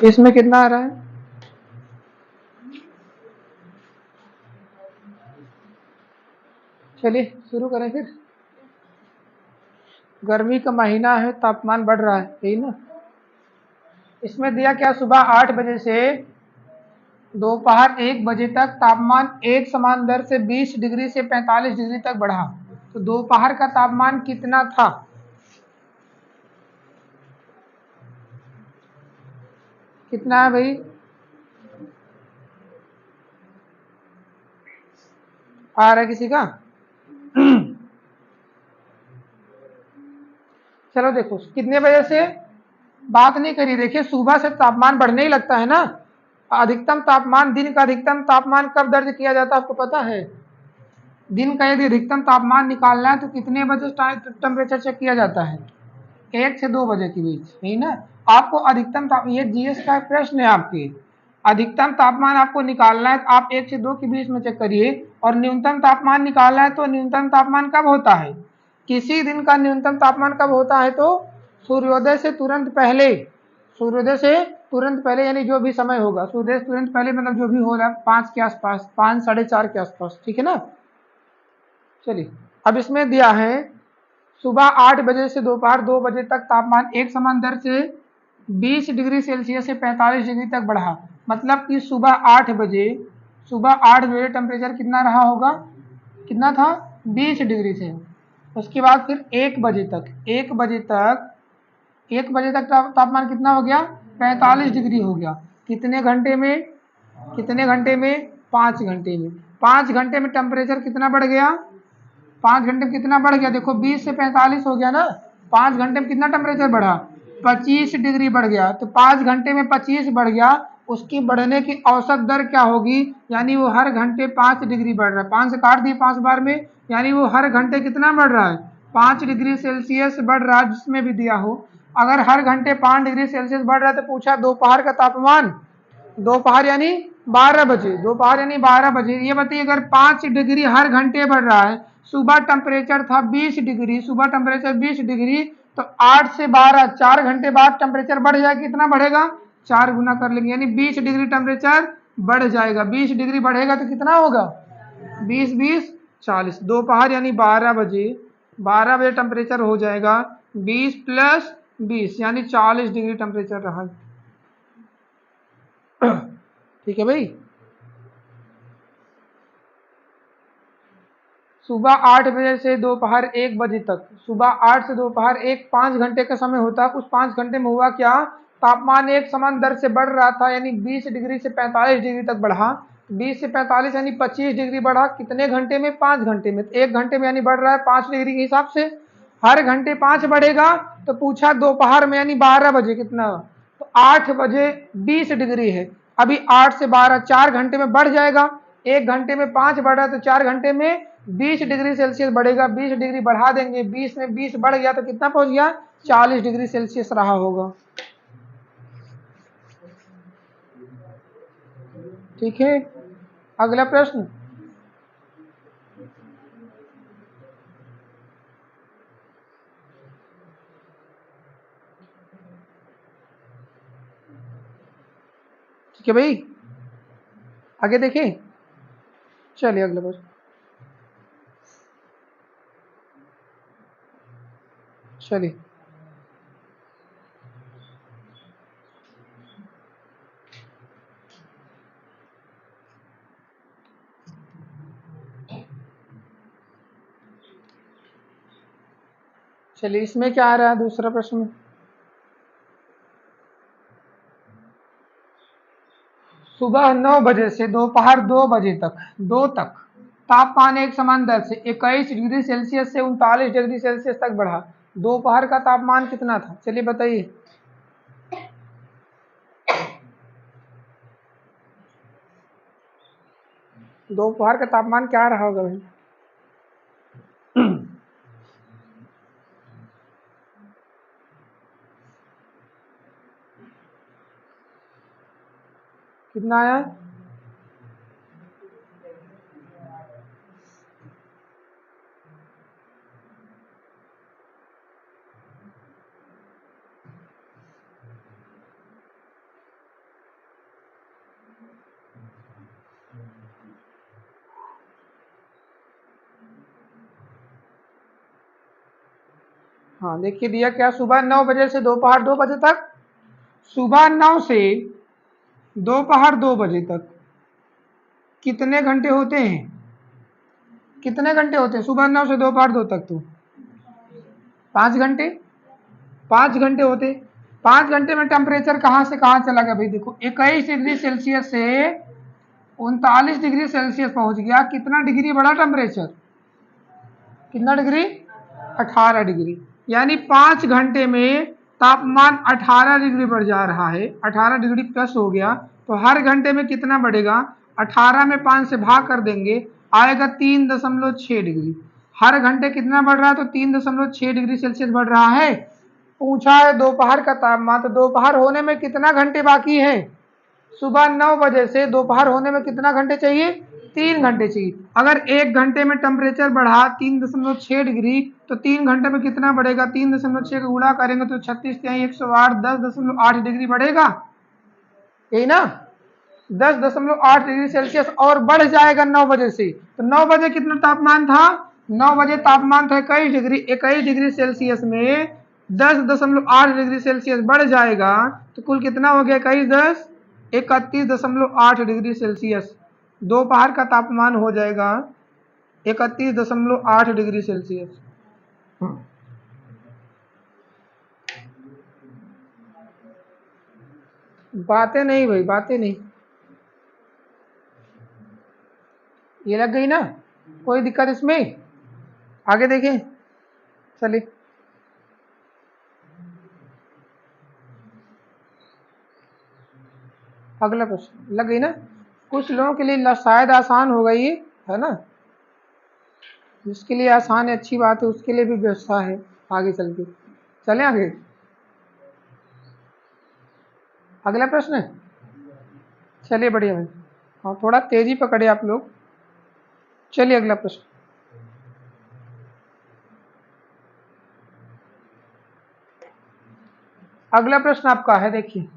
इसमें कितना आ रहा है? चलिए शुरू करें फिर। गर्मी का महीना है, तापमान बढ़ रहा है, यही ना। इसमें दिया क्या, सुबह 8 बजे से दोपहर 1 बजे तक तापमान एक समान दर से 20 डिग्री से 45 डिग्री तक बढ़ा। तो दोपहर का तापमान कितना था? कितना है भाई? आ रहा है किसी का? चलो देखो कितने बजे से बात नहीं करी। देखिए सुबह से तापमान बढ़ने ही लगता है ना। अधिकतम तापमान, दिन का अधिकतम तापमान कब दर्ज किया जाता है आपको पता है? दिन का यदि अधिकतम तापमान निकालना है तो कितने बजे टेम्परेचर चेक किया जाता है? 1 से 2 बजे के बीच, यही ना। आपको अधिकतम ये जीएस का प्रश्न है आपके। अधिकतम तापमान आपको निकालना है तो आप 1 से 2 के बीच में चेक करिए, और न्यूनतम तापमान निकालना है तो न्यूनतम तापमान कब होता है? किसी दिन का न्यूनतम तापमान कब होता है? तो सूर्योदय से तुरंत पहले। सूर्योदय से तुरंत पहले यानी जो भी समय होगा, सूर्योदय से तुरंत पहले मतलब जो भी हो रहा है 5 के आसपास, 5 साढ़े 4 के आसपास, ठीक है ना। चलिए अब इसमें दिया है सुबह 8 बजे से दोपहर 2 बजे तक तापमान एक समान दर से 20 डिग्री सेल्सियस से 45 डिग्री तक बढ़ा। मतलब कि सुबह 8 बजे टेम्परेचर कितना रहा होगा? कितना था? 20 डिग्री से। उसके बाद फिर 1 बजे तक, 1 बजे तक तापमान कितना हो गया? 45 डिग्री हो गया। कितने घंटे में? 5 घंटे में। 5 घंटे में टेम्परेचर कितना बढ़ गया? 5 घंटे में कितना बढ़ गया? देखो 20 से 45 हो गया ना। 5 घंटे में कितना टेम्परेचर बढ़ा? 25 डिग्री बढ़ गया। तो 5 घंटे में 25 बढ़ गया। उसकी बढ़ने की औसत दर क्या होगी? यानी वो हर घंटे 5 डिग्री बढ़ रहा है। 5 से काट दिए 5 बार में, यानी वो हर घंटे कितना बढ़ रहा है? 5 डिग्री सेल्सियस बढ़ रहा है, जिसमें भी दिया हो। अगर हर घंटे 5 डिग्री सेल्सियस बढ़ रहा है तो पूछा दोपहर का तापमान, दोपहर यानी 12 बजे, दोपहर यानी 12 बजे। ये बताइए अगर 5 डिग्री हर घंटे बढ़ रहा है, सुबह टेम्परेचर था 20 डिग्री, सुबह टेम्परेचर 20 डिग्री, तो 8 से 12 4 घंटे बाद टेम्परेचर बढ़ जाएगा। कितना बढ़ेगा? 4 गुना कर लेंगे, यानी 20 डिग्री टेम्परेचर बढ़ जाएगा। 20 डिग्री बढ़ेगा तो कितना होगा? 20 20 40। दोपहर यानी 12 बजे, 12 बजे टेम्परेचर हो जाएगा 20 प्लस 20 यानी 40 डिग्री टेम्परेचर रहा। ठीक है भाई। सुबह 8 बजे से दोपहर 1 बजे तक, सुबह 8 से दोपहर 1, 5 घंटे का समय होता है। उस 5 घंटे में हुआ क्या? तापमान एक समान दर से बढ़ रहा था, यानी 20 डिग्री से 45 डिग्री तक बढ़ा। 20 से 45 यानी 25 डिग्री बढ़ा। कितने घंटे में? 5 घंटे में। 1 घंटे में यानी बढ़ रहा है 5 डिग्री के हिसाब से। हर घंटे 5 बढ़ेगा। तो पूछा दोपहर में यानी 12 बजे कितना? तो 8 बजे 20 डिग्री है। अभी 8 से 12 4 घंटे में बढ़ जाएगा। 1 घंटे में 5 बढ़ रहा है तो 4 घंटे में 20 डिग्री सेल्सियस बढ़ेगा। 20 डिग्री बढ़ा देंगे, 20 में 20 बढ़ गया तो कितना पहुंच गया? 40 डिग्री सेल्सियस रहा होगा। ठीक है, अगला प्रश्न। ठीक है भाई, आगे देखें। चलिए अगला प्रश्न। चलिए चलिए इसमें क्या आ रहा है दूसरा प्रश्न? सुबह 9 बजे से दोपहर 2 बजे तक, 2 तक तापमान एक समान दर से 21 डिग्री सेल्सियस से 39 डिग्री सेल्सियस तक बढ़ा। दोपहर का तापमान कितना था? चलिए बताइए। दोपहर का तापमान क्या रहा होगा भाई? कितना आया? हाँ देखिए दिया क्या, सुबह 9 बजे से दोपहर 2 बजे तक, सुबह 9 से दोपहर 2 बजे तक कितने घंटे होते हैं? कितने घंटे होते हैं सुबह 9 से दोपहर 2 तक? तो 5 घंटे, 5 घंटे होते। 5 घंटे में टेम्परेचर कहाँ से कहाँ चला गया भाई? देखो 21 डिग्री सेल्सियस से 39 डिग्री सेल्सियस पहुंच गया। कितना डिग्री बढ़ा टेम्परेचर? कितना डिग्री? 18 डिग्री। यानी 5 घंटे में तापमान 18 डिग्री बढ़ जा रहा है, 18 डिग्री प्लस हो गया। तो हर घंटे में कितना बढ़ेगा? 18 में 5 से भाग कर देंगे, आएगा 3.6 डिग्री। हर घंटे कितना बढ़ रहा है? तो 3.6 डिग्री सेल्सियस बढ़ रहा है। पूछा है दोपहर का तापमान, तो दोपहर होने में कितना घंटे बाकी है? सुबह 9 बजे से दोपहर होने में कितना घंटे चाहिए? 3 घंटे चाहिए। अगर 1 घंटे में टेम्परेचर बढ़ा 3.6 डिग्री, तो 3 घंटे में कितना बढ़ेगा? 3.6 का गुणा करेंगे तो 36 तिहाई 108, 10.8 डिग्री बढ़ेगा, यही ना? 10.8 डिग्री सेल्सियस और बढ़ जाएगा 9 बजे से। तो 9 बजे कितना तापमान था? 9 बजे तापमान था 21 डिग्री। 21 डिग्री सेल्सियस में 10.8 डिग्री सेल्सियस बढ़ जाएगा, तो कुल कितना हो गया? 31.8 डिग्री सेल्सियस। दोपहर का तापमान हो जाएगा 31.8 डिग्री सेल्सियस। बातें नहीं भाई, बातें नहीं। ये लग गई ना? कोई दिक्कत इसमें? आगे देखें, चलिए अगला प्रश्न। लग गई ना? कुछ लोगों के लिए शायद आसान हो गई है ना, जिसके लिए आसान है अच्छी बात है, उसके लिए भी व्यवस्था है आगे चल के। चलें आगे, अगला प्रश्न। चलिए बढ़िया भाई, हाँ थोड़ा तेजी पकड़े आप लोग। चलिए अगला प्रश्न। अगला प्रश्न आपका है, देखिए।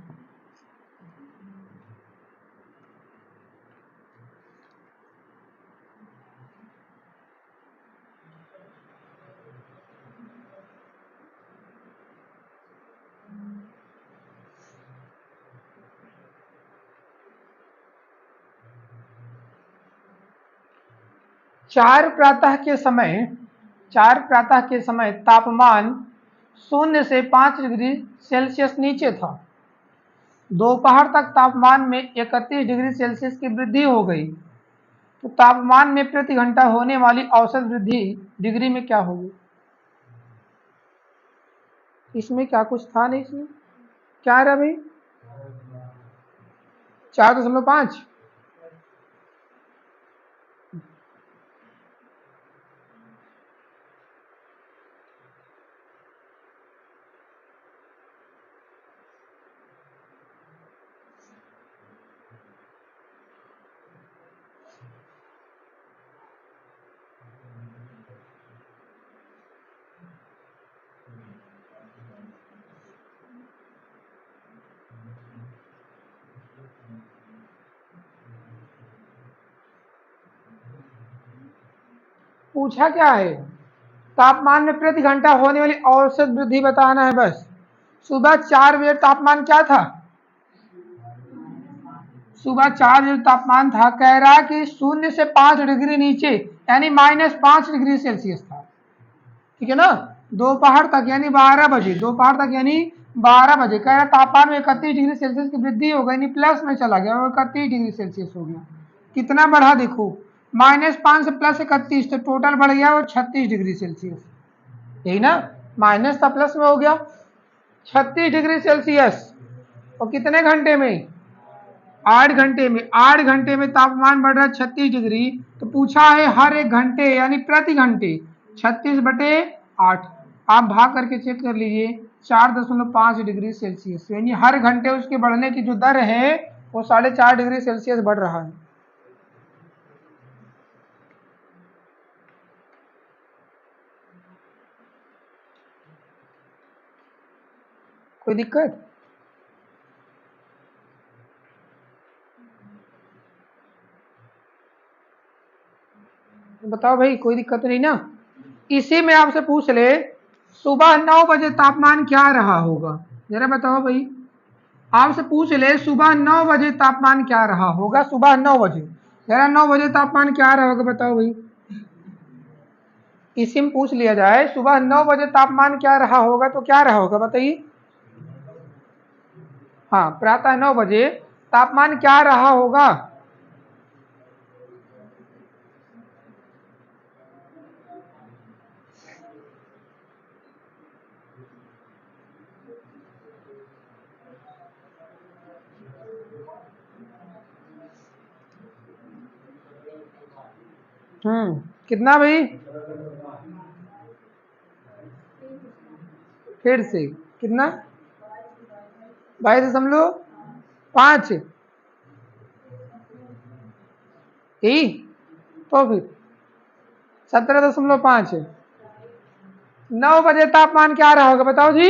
चार प्रातः के समय तापमान 0 से 5 डिग्री सेल्सियस नीचे था। दोपहर तक तापमान में 31 डिग्री सेल्सियस की वृद्धि हो गई। तो तापमान में प्रति घंटा होने वाली औसत वृद्धि डिग्री में क्या होगी? इसमें क्या कुछ था नहीं? इसमें क्या रहा भाई? 4.5। पूछा क्या है? तापमान में प्रति घंटा होने वाली औसत वृद्धि बताना है बस। सुबह 4 बजे तापमान क्या था? सुबह 4 बजे तापमान था, कह रहा कि 0 से 5 डिग्री नीचे, यानी -5 डिग्री सेल्सियस था। ठीक है ना? दोपहर तक यानी 12 बजे, दोपहर तक यानी 12 बजे कह रहा तापमान में 31 डिग्री सेल्सियस की वृद्धि हो गई, यानी प्लस में चला गया, 31 डिग्री सेल्सियस हो गया। कितना बढ़ा देखो, -5 से +31, तो टोटल बढ़ गया वो 36 डिग्री सेल्सियस, यही ना? माइनस था प्लस में हो गया 36 डिग्री सेल्सियस। और कितने घंटे में? 8 घंटे में। 8 घंटे में तापमान बढ़ रहा है 36 डिग्री। तो पूछा है हर 1 घंटे यानी प्रति घंटे 36/8। आप भाग करके चेक कर लीजिए, 4.5 डिग्री सेल्सियस, यानी हर घंटे उसके बढ़ने की जो दर है वो 4.5 डिग्री सेल्सियस बढ़ रहा है। कोई दिक्कत? बताओ भाई, कोई दिक्कत नहीं ना? इसी में आपसे पूछ ले सुबह 9 बजे तापमान क्या रहा होगा, जरा बताओ भाई। आपसे पूछ ले सुबह 9 बजे तापमान क्या रहा होगा, सुबह 9 बजे, जरा 9 बजे तापमान क्या रहा होगा बताओ भाई। इसी में पूछ लिया जाए सुबह 9 बजे तापमान क्या रहा होगा तो क्या रहा होगा बताइए। हाँ, प्रातः 9 बजे तापमान क्या रहा होगा। कितना भाई, फिर से कितना, 22.5 यही, तो फिर 17.5। 9 बजे तापमान क्या रहा होगा बताओ जी,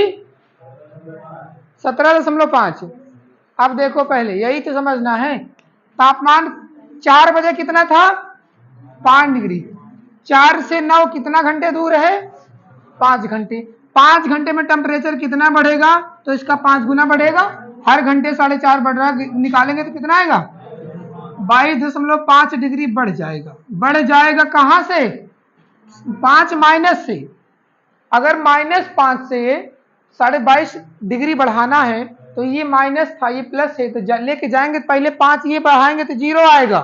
17.5। अब देखो पहले यही तो समझना है, तापमान 4 बजे कितना था, 5 डिग्री। 4 से 9 कितना घंटे दूर है, 5 घंटे। 5 घंटे में टेम्परेचर कितना बढ़ेगा, तो इसका 5 गुना बढ़ेगा। हर घंटे 4.5 बढ़ रहा है, निकालेंगे तो कितना आएगा, 22.5 डिग्री बढ़ जाएगा। बढ़ जाएगा कहां से, 5 माइनस से। अगर -5 से 22.5 डिग्री बढ़ाना है तो ये माइनस था, ये प्लस है, तो लेके जाएंगे पहले 5 ये बढ़ाएंगे तो 0 आएगा।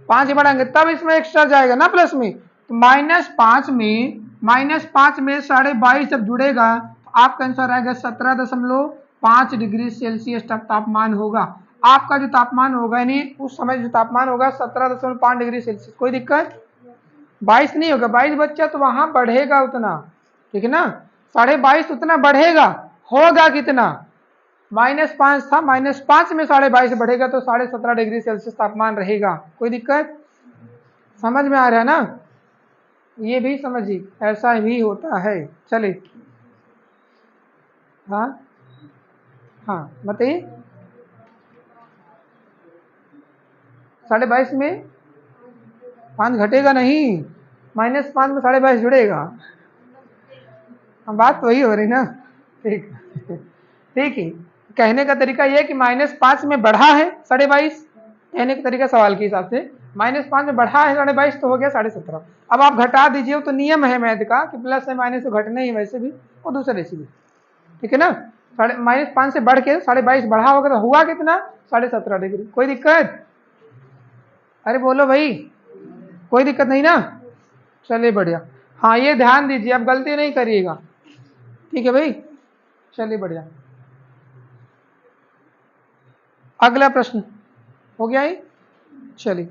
5 ये बढ़ाएंगे तब इसमें एक्स्ट्रा जाएगा ना प्लस में, तो -5 में 22.5 जब जुड़ेगा तो आपका आंसर आएगा 17.5 डिग्री सेल्सियस तक तापमान होगा। आपका जो तापमान होगा यानी उस समय जो तापमान होगा 17.5 डिग्री सेल्सियस। कोई दिक्कत, 22 नहीं होगा, 22 बच्चा तो वहां बढ़ेगा उतना, ठीक है ना, 22.5 उतना बढ़ेगा, होगा कितना, -5 था, -5 में 22.5 बढ़ेगा तो 17.5 डिग्री सेल्सियस तापमान रहेगा। कोई दिक्कत, समझ में आ रहा है ना, ये भी समझिए ऐसा भी होता है। चलिए, हाँ हाँ बताइए, 22.5 में 5 घटेगा नहीं, -5 में 22.5 जुड़ेगा। बात तो वही हो रही ना, ठीक ठीक है। कहने का तरीका यह कि -5 में बढ़ा है 22.5, कहने का तरीका सवाल के हिसाब से -5 में बढ़ा है 22.5 तो हो गया 17.5। अब आप घटा दीजिए, तो नियम है मैथ का कि प्लस है माइनस तो घटना ही वैसे भी और दूसरे से भी, ठीक है ना। -5 से बढ़ के 22.5 बढ़ा होगा तो हुआ कितना, 17.5 डिग्री। कोई दिक्कत, अरे बोलो भाई, कोई दिक्कत नहीं ना, चलिए बढ़िया। हाँ ये ध्यान दीजिए, आप गलती नहीं करिएगा, ठीक है भाई, चलिए बढ़िया। अगला प्रश्न हो गया ही, चलिए।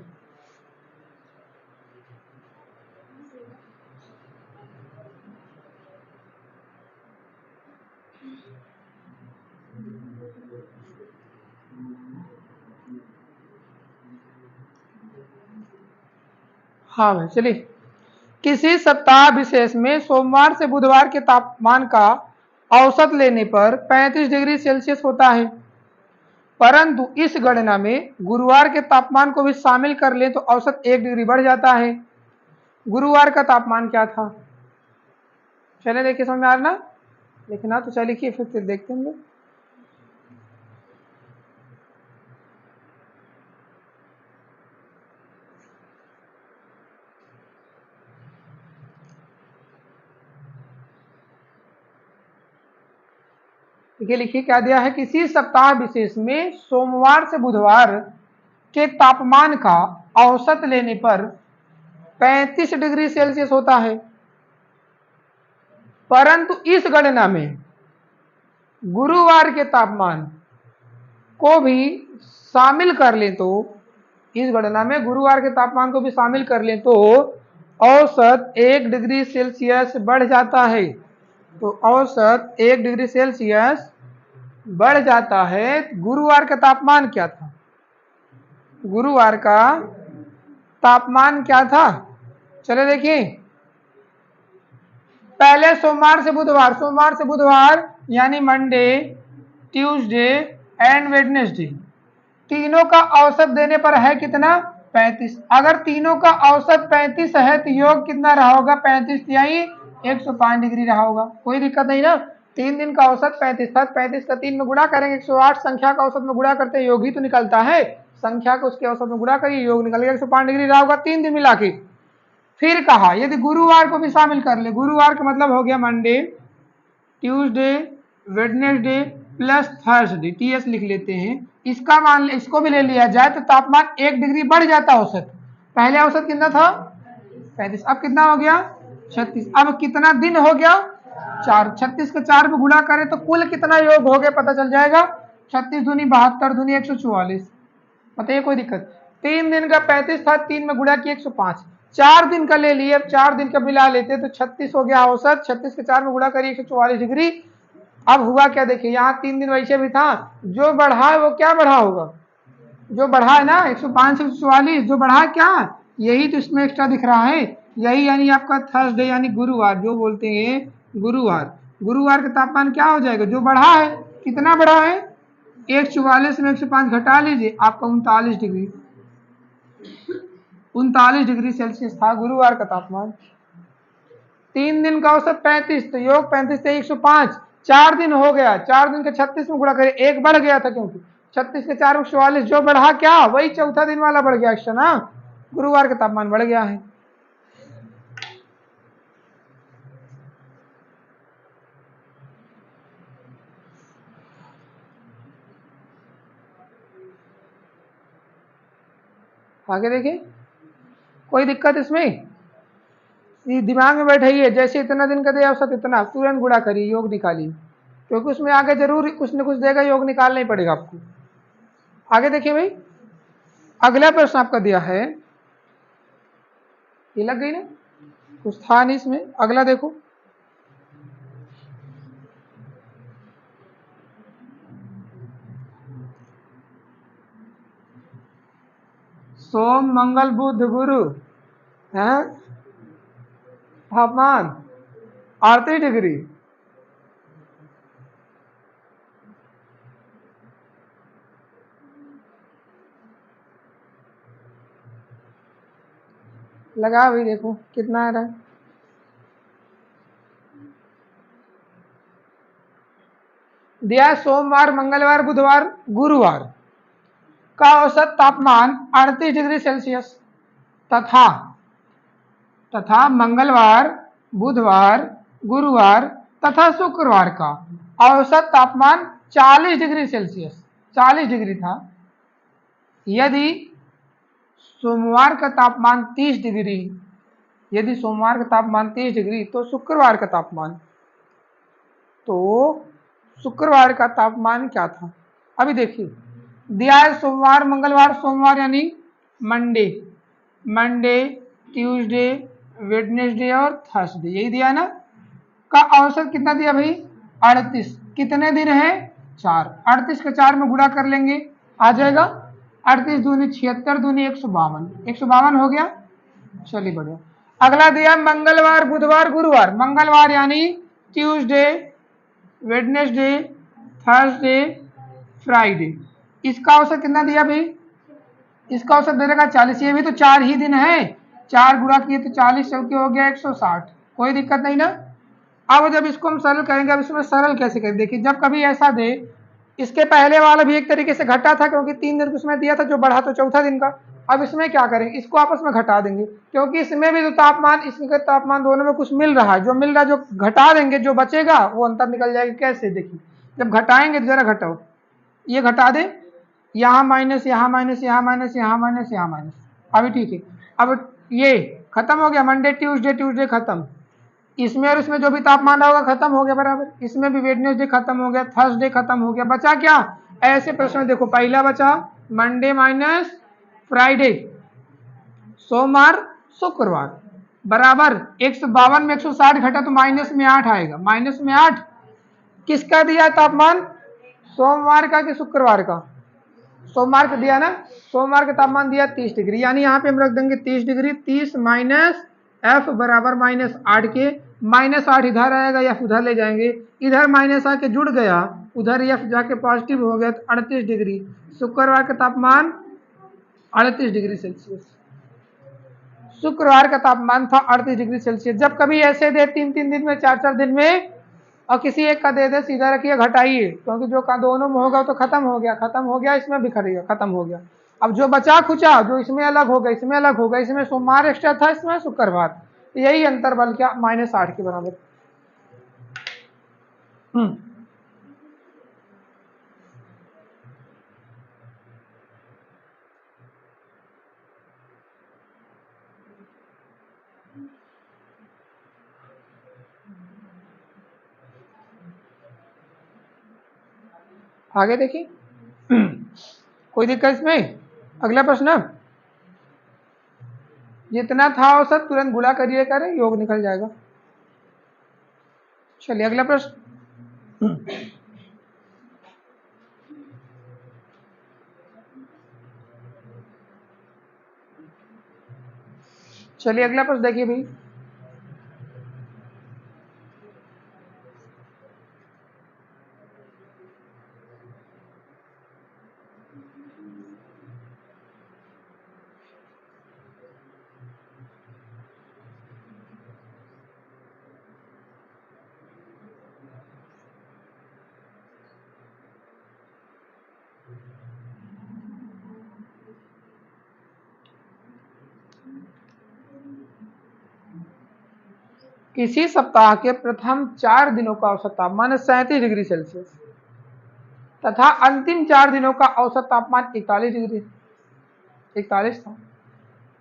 हाँ भाई चलिए, किसी सप्ताह विशेष में सोमवार से बुधवार के तापमान का औसत लेने पर 35 डिग्री सेल्सियस होता है, परंतु इस गणना में गुरुवार के तापमान को भी शामिल कर लें तो औसत 1 डिग्री बढ़ जाता है। गुरुवार का तापमान क्या था, चले देखिए समझ में आ रहा ना, लिखना तो चलिए लिखिए फिर देखते हैं हम लोग। देखिए लिखिए क्या दिया है, किसी सप्ताह विशेष में सोमवार से बुधवार के तापमान का औसत लेने पर 35 डिग्री सेल्सियस होता है, परंतु इस गणना में गुरुवार के तापमान को भी शामिल कर लें तो, इस गणना में गुरुवार के तापमान को भी शामिल कर लें तो औसत 1 डिग्री सेल्सियस बढ़ जाता है। तो औसत 1 डिग्री सेल्सियस बढ़ जाता है। गुरुवार का तापमान क्या था, गुरुवार का तापमान क्या था, चले देखिए। पहले सोमवार से बुधवार यानी मंडे, ट्यूसडे एंड वेडनेसडे, तीनों का औसत देने पर है कितना, 35। अगर तीनों का औसत 35 है तो योग कितना रहा होगा, 35 यही 105 डिग्री रहा होगा, कोई दिक्कत नहीं ना। 3 दिन का औसत 35 था, 35 का 3 में गुणा करेंगे 108, संख्या का औसत में गुणा करते योग ही तो निकलता है, संख्या को उसके औसत में गुणा करिए, योग निकल गया 105 डिग्री रहा होगा 3 दिन मिला के। फिर कहा यदि गुरुवार को भी शामिल कर ले, गुरुवार का मतलब हो गया Monday, Tuesday, Wednesday plus Thursday, TS लिख लेते हैं, इसका मान इसको भी ले लिया जाए तो तापमान 1 डिग्री बढ़ जाता औसत। पहले औसत कितना था 35, अब कितना हो गया 36, अब कितना दिन हो गया 4, 36 को 4 में गुणा करें तो कुल कितना योग हो गया पता चल जाएगा, 36 दूनी 72 दूनी 144, बताइए कोई दिक्कत। 3 दिन का 35 था, 3 में गुणा किया 105, 4 दिन का ले लिए, 4 दिन का मिला लेते तो 36 हो गया औसत, 36 के 4 में गुणा करिए 144 डिग्री। अब हुआ क्या देखिए, यहाँ 3 दिन वैसे भी था, जो बढ़ा है वो क्या बढ़ा होगा, जो बढ़ा है ना 105 से 144, जो बढ़ा है क्या, यही तो इसमें एक्स्ट्रा दिख रहा है, यही यानी आपका थर्सडे यानी गुरुवार, जो बोलते हैं गुरुवार, गुरुवार का तापमान क्या हो जाएगा, जो बढ़ा है, कितना बढ़ा है 144 में 105 घटा लीजिए, आपका 39 डिग्री, 39 डिग्री सेल्सियस था गुरुवार का तापमान। 3 दिन का औसत 35, तो योग 35 से 105, 4 दिन हो गया, 4 दिन के 36 में गुणा करें, एक बढ़ गया था क्योंकि 36 के 4 में 44, जो बढ़ा क्या वही चौथा दिन वाला बढ़ गया एक्स्ट्रा ना, गुरुवार का तापमान बढ़ गया है। आगे देखिए, कोई दिक्कत इसमें, ये दिमाग में बैठाइए, जैसे इतना दिन का दिया औसत इतना तुरंत गुणा करिए, योग निकालिए, क्योंकि उसमें आगे जरूर कुछ न कुछ देगा, योग निकालना ही पड़ेगा आपको। आगे देखिए भाई, अगला प्रश्न आपका दिया है, ये लग गई ना, कुछ था नहीं इसमें, अगला देखो, सोम मंगल बुध गुरु है, तापमान 38 डिग्री, लगा भाई देखो कितना आ रहा है, दिया सोमवार मंगलवार बुधवार गुरुवार का औसत तापमान 38 डिग्री सेल्सियस तथा मंगलवार बुधवार गुरुवार तथा शुक्रवार का औसत तापमान 40 डिग्री सेल्सियस 40 डिग्री था। यदि सोमवार का तापमान 30 डिग्री, यदि सोमवार का तापमान 30 डिग्री तो शुक्रवार का तापमान, तो शुक्रवार का तापमान क्या था, अभी देखिए दिया है सोमवार मंगलवार, सोमवार यानी मंडे, मंडे ट्यूसडे वेडनेसडे और थर्सडे, यही दिया ना, का औसत कितना दिया भाई 38, कितने दिन है 4, 38 के 4 में गुणा कर लेंगे आ जाएगा 38 दूनी 76 दूनी 152, 152 हो गया, चलिए बढ़िया। अगला दिया मंगलवार बुधवार गुरुवार, मंगलवार यानी ट्यूसडे वेडनेसडे थर्सडे फ्राइडे, इसका औसत कितना दिया भाई, इसका औसत दे देगा 40, ये भी तो 4 ही दिन है, 4 गुणा किए तो 40 चौके हो गया 160, कोई दिक्कत नहीं ना। अब जब इसको हम सरल करेंगे, अब इसमें सरल कैसे करें, देखिए जब कभी ऐसा दे, इसके पहले वाला भी एक तरीके से घटा था क्योंकि 3 दिन उसमें दिया था, जो बढ़ा तो चौथा दिन का, अब इसमें क्या करेंगे, इसको आपस में घटा देंगे, क्योंकि इसमें भी जो तापमान इसके तापमान दोनों में कुछ मिल रहा है, जो मिल रहा है जो घटा देंगे, जो बचेगा वो अंतर निकल जाएगा। कैसे, देखिए जब घटाएंगे तो जरा घटाओ, ये घटा दे, यहाँ माइनस यहाँ माइनस यहाँ माइनस यहाँ माइनस यहाँ माइनस, अभी ठीक है। अब ये खत्म हो गया, मंडे ट्यूसडे ट्यूसडे खत्म, इसमें और इसमें जो भी तापमान होगा खत्म हो गया बराबर, इसमें भी वेडनेसडे खत्म हो गया, थर्सडे खत्म हो गया, बचा क्या, ऐसे प्रश्न देखो, पहला बचा मंडे माइनस फ्राइडे, सोमवार शुक्रवार बराबर 152 में 160 घटा तो माइनस में 8 आएगा, माइनस में 8 किसका दिया तापमान, सोमवार का कि शुक्रवार का, सोमवार का दिया ना, सोमवार का तापमान दिया 30 डिग्री, यानी यहाँ पे हम रख देंगे 30 डिग्री, 30 माइनस एफ बराबर माइनस 8 के, माइनस 8 इधर आएगा, एफ उधर ले जाएंगे, इधर माइनस आके जुड़ गया, उधर एफ जाके पॉजिटिव हो गया तो 38 डिग्री, शुक्रवार का तापमान 38 डिग्री सेल्सियस, शुक्रवार का तापमान था 38 डिग्री सेल्सियस। जब कभी ऐसे दे 3-3 दिन में, 4-4 दिन में, और किसी एक का दे दे, सीधा रखिए घटाइए, क्योंकि जो का दोनों में होगा तो खत्म हो गया, खत्म हो गया, इसमें बिखरेगा, खत्म हो गया। अब जो बचा खुचा, जो इसमें अलग होगा, इसमें अलग होगा, इसमें सोमवार एक्स्ट्रा था, इसमें शुक्रवार, यही अंतर बल क्या -8 के बराबर। आगे देखिए। कोई दिक्कत इसमें? अगला प्रश्न, जितना था औसत तुरंत गुणा करिए, करें योग निकल जाएगा। चलिए अगला प्रश्न। चलिए अगला प्रश्न देखिए भाई। किसी सप्ताह के प्रथम 4 दिनों का औसत तापमान 37 डिग्री सेल्सियस तथा अंतिम 4 दिनों का औसत तापमान 41 था।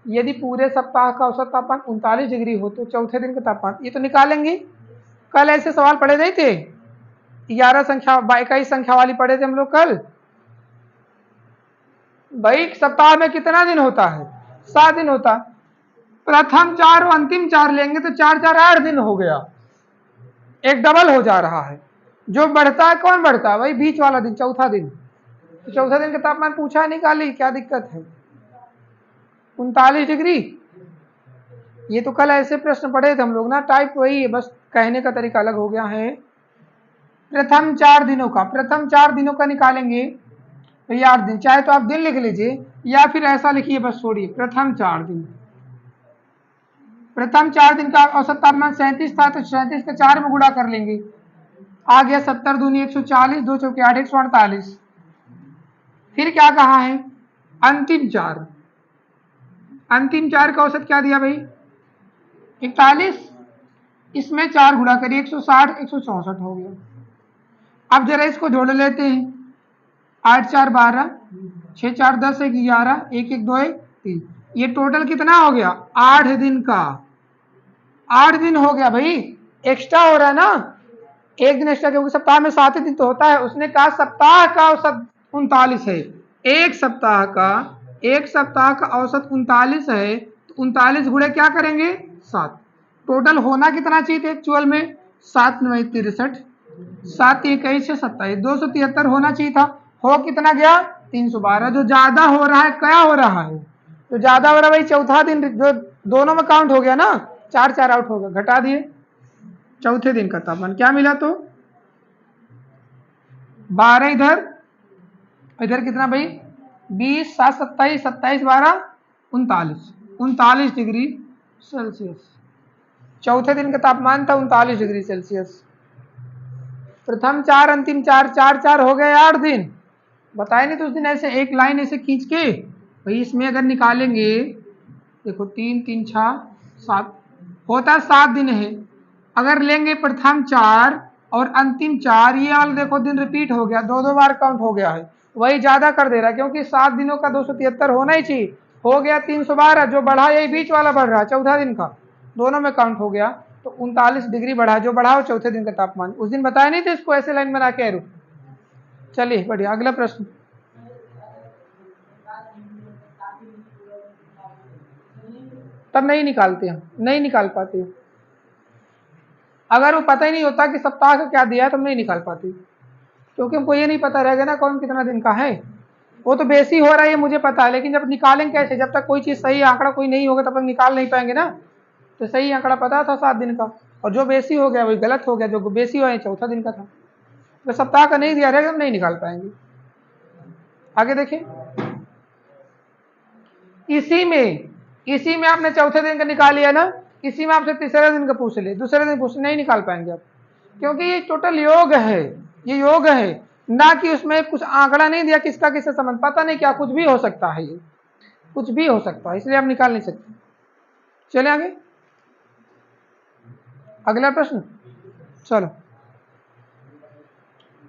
यदि पूरे सप्ताह का औसत तापमान 39 डिग्री हो तो चौथे दिन का तापमान, ये तो निकालेंगे। कल ऐसे सवाल पढ़े नहीं थे? 11 संख्या 21 संख्या वाली पढ़े थे हम लोग कल। भाई सप्ताह में कितना दिन होता है? 7 दिन होता। प्रथम 4 और अंतिम 4 लेंगे तो 4-4 8 दिन हो गया, एक डबल हो जा रहा है। जो बढ़ता है कौन बढ़ता है? भाई बीच वाला दिन, चौथा दिन। तो चौथा दिन का तापमान पूछा, निकाली, क्या दिक्कत है? 39 डिग्री। ये तो कल ऐसे प्रश्न पढ़े थे हम लोग ना, टाइप वही है, बस कहने का तरीका अलग हो गया है। प्रथम 4 दिनों का निकालेंगे तो ये 8 दिन, चाहे तो आप दिन लिख लीजिए या फिर ऐसा लिखिए, बस छोड़िए, प्रथम 4 दिन। प्रथम 4 दिन का औसत तापमान 37 था, तो 37 का 4 में गुणा कर लेंगे, आ गया 70 दूनी 140, 2 चौके 8, 148। फिर क्या कहा है? अंतिम 4 का औसत क्या दिया भाई? 41। इसमें 4 गुणा करिए, 160, 164 हो गया। अब जरा इसको जोड़ लेते हैं, 8 4 12, 6 4 10, 1 11, 1 1 2 1 3। ये टोटल कितना हो गया? 8 दिन का। 8 दिन हो गया भाई, एक्स्ट्रा हो रहा है ना, एक दिन एक्स्ट्रा, क्योंकि सप्ताह में 7 दिन तो होता है। उसने कहा सप्ताह का औसत 39 है, एक सप्ताह का औसत 39 है, तो 39 गुणे क्या करेंगे? 7। टोटल होना कितना चाहिए एक्चुअल में? 7 9 63, 7 21 27, 273 होना चाहिए था। हो कितना गया? 312। जो ज्यादा हो रहा है, क्या हो रहा है? तो ज्यादा हो रहा है भाई चौथा दिन, जो दोनों में काउंट हो गया ना, 4 4 आउट हो गया, घटा दिए। चौथे दिन का तापमान क्या मिला? तो 12 इधर कितना भाई? 20 7 27, 27 12 39 डिग्री सेल्सियस। चौथे दिन का तापमान था 39 डिग्री सेल्सियस। प्रथम 4 अंतिम 4, 4 4 हो गए 8 दिन। बताए नहीं तो उस दिन ऐसे एक लाइन ऐसे खींच के भाई, इसमें अगर निकालेंगे, देखो 3 3 6 7 होता 7 दिन है। अगर लेंगे प्रथम 4 और अंतिम 4, ये वाला देखो दिन रिपीट हो गया, 2 बार काउंट हो गया है, वही ज्यादा कर दे रहा है, क्योंकि 7 दिनों का 273 होना ही चाहिए, हो गया 312। जो बढ़ा यही बीच वाला बढ़ रहा है, चौथा दिन का, दोनों में काउंट हो गया, तो 39 डिग्री बढ़ा, जो बढ़ा हो चौथे दिन का तापमान। उस दिन बताया नहीं थे इसको, ऐसे लाइन बना के। चलिए बढ़िया, अगला प्रश्न। तब नहीं निकालते हम, नहीं निकाल पाते हो। अगर वो पता ही नहीं होता कि सप्ताह का क्या दिया है, तो हम नहीं निकाल पाते, क्योंकि हमको ये नहीं पता रहेगा ना कौन कितना दिन का है। वो तो बेसी हो रहा है, ये मुझे पता है, लेकिन जब निकालेंगे कैसे? जब तक कोई चीज सही आंकड़ा कोई नहीं होगा तब तक निकाल नहीं पाएंगे ना। तो सही आंकड़ा पता था 7 दिन का, और जो बेसी हो गया वही गलत हो गया, जो बेसी हुआ है चौथा दिन का था। तो सप्ताह का नहीं दिया रहेगा, हम नहीं निकाल पाएंगे। आगे देखिए, इसी में इसी में आपने चौथे दिन का निकाल लिया ना, इसी में आपसे तीसरे दिन का पूछ ले, दूसरे दिन पूछ नहीं निकाल पाएंगे आप, क्योंकि ये टोटल योग है, ये योग है ना कि उसमें कुछ आंकड़ा नहीं दिया किसका किससे संबंध, पता नहीं क्या कुछ भी हो सकता है, ये कुछ भी हो सकता है, इसलिए आप निकाल नहीं सकते। चले आगे, अगला प्रश्न। चलो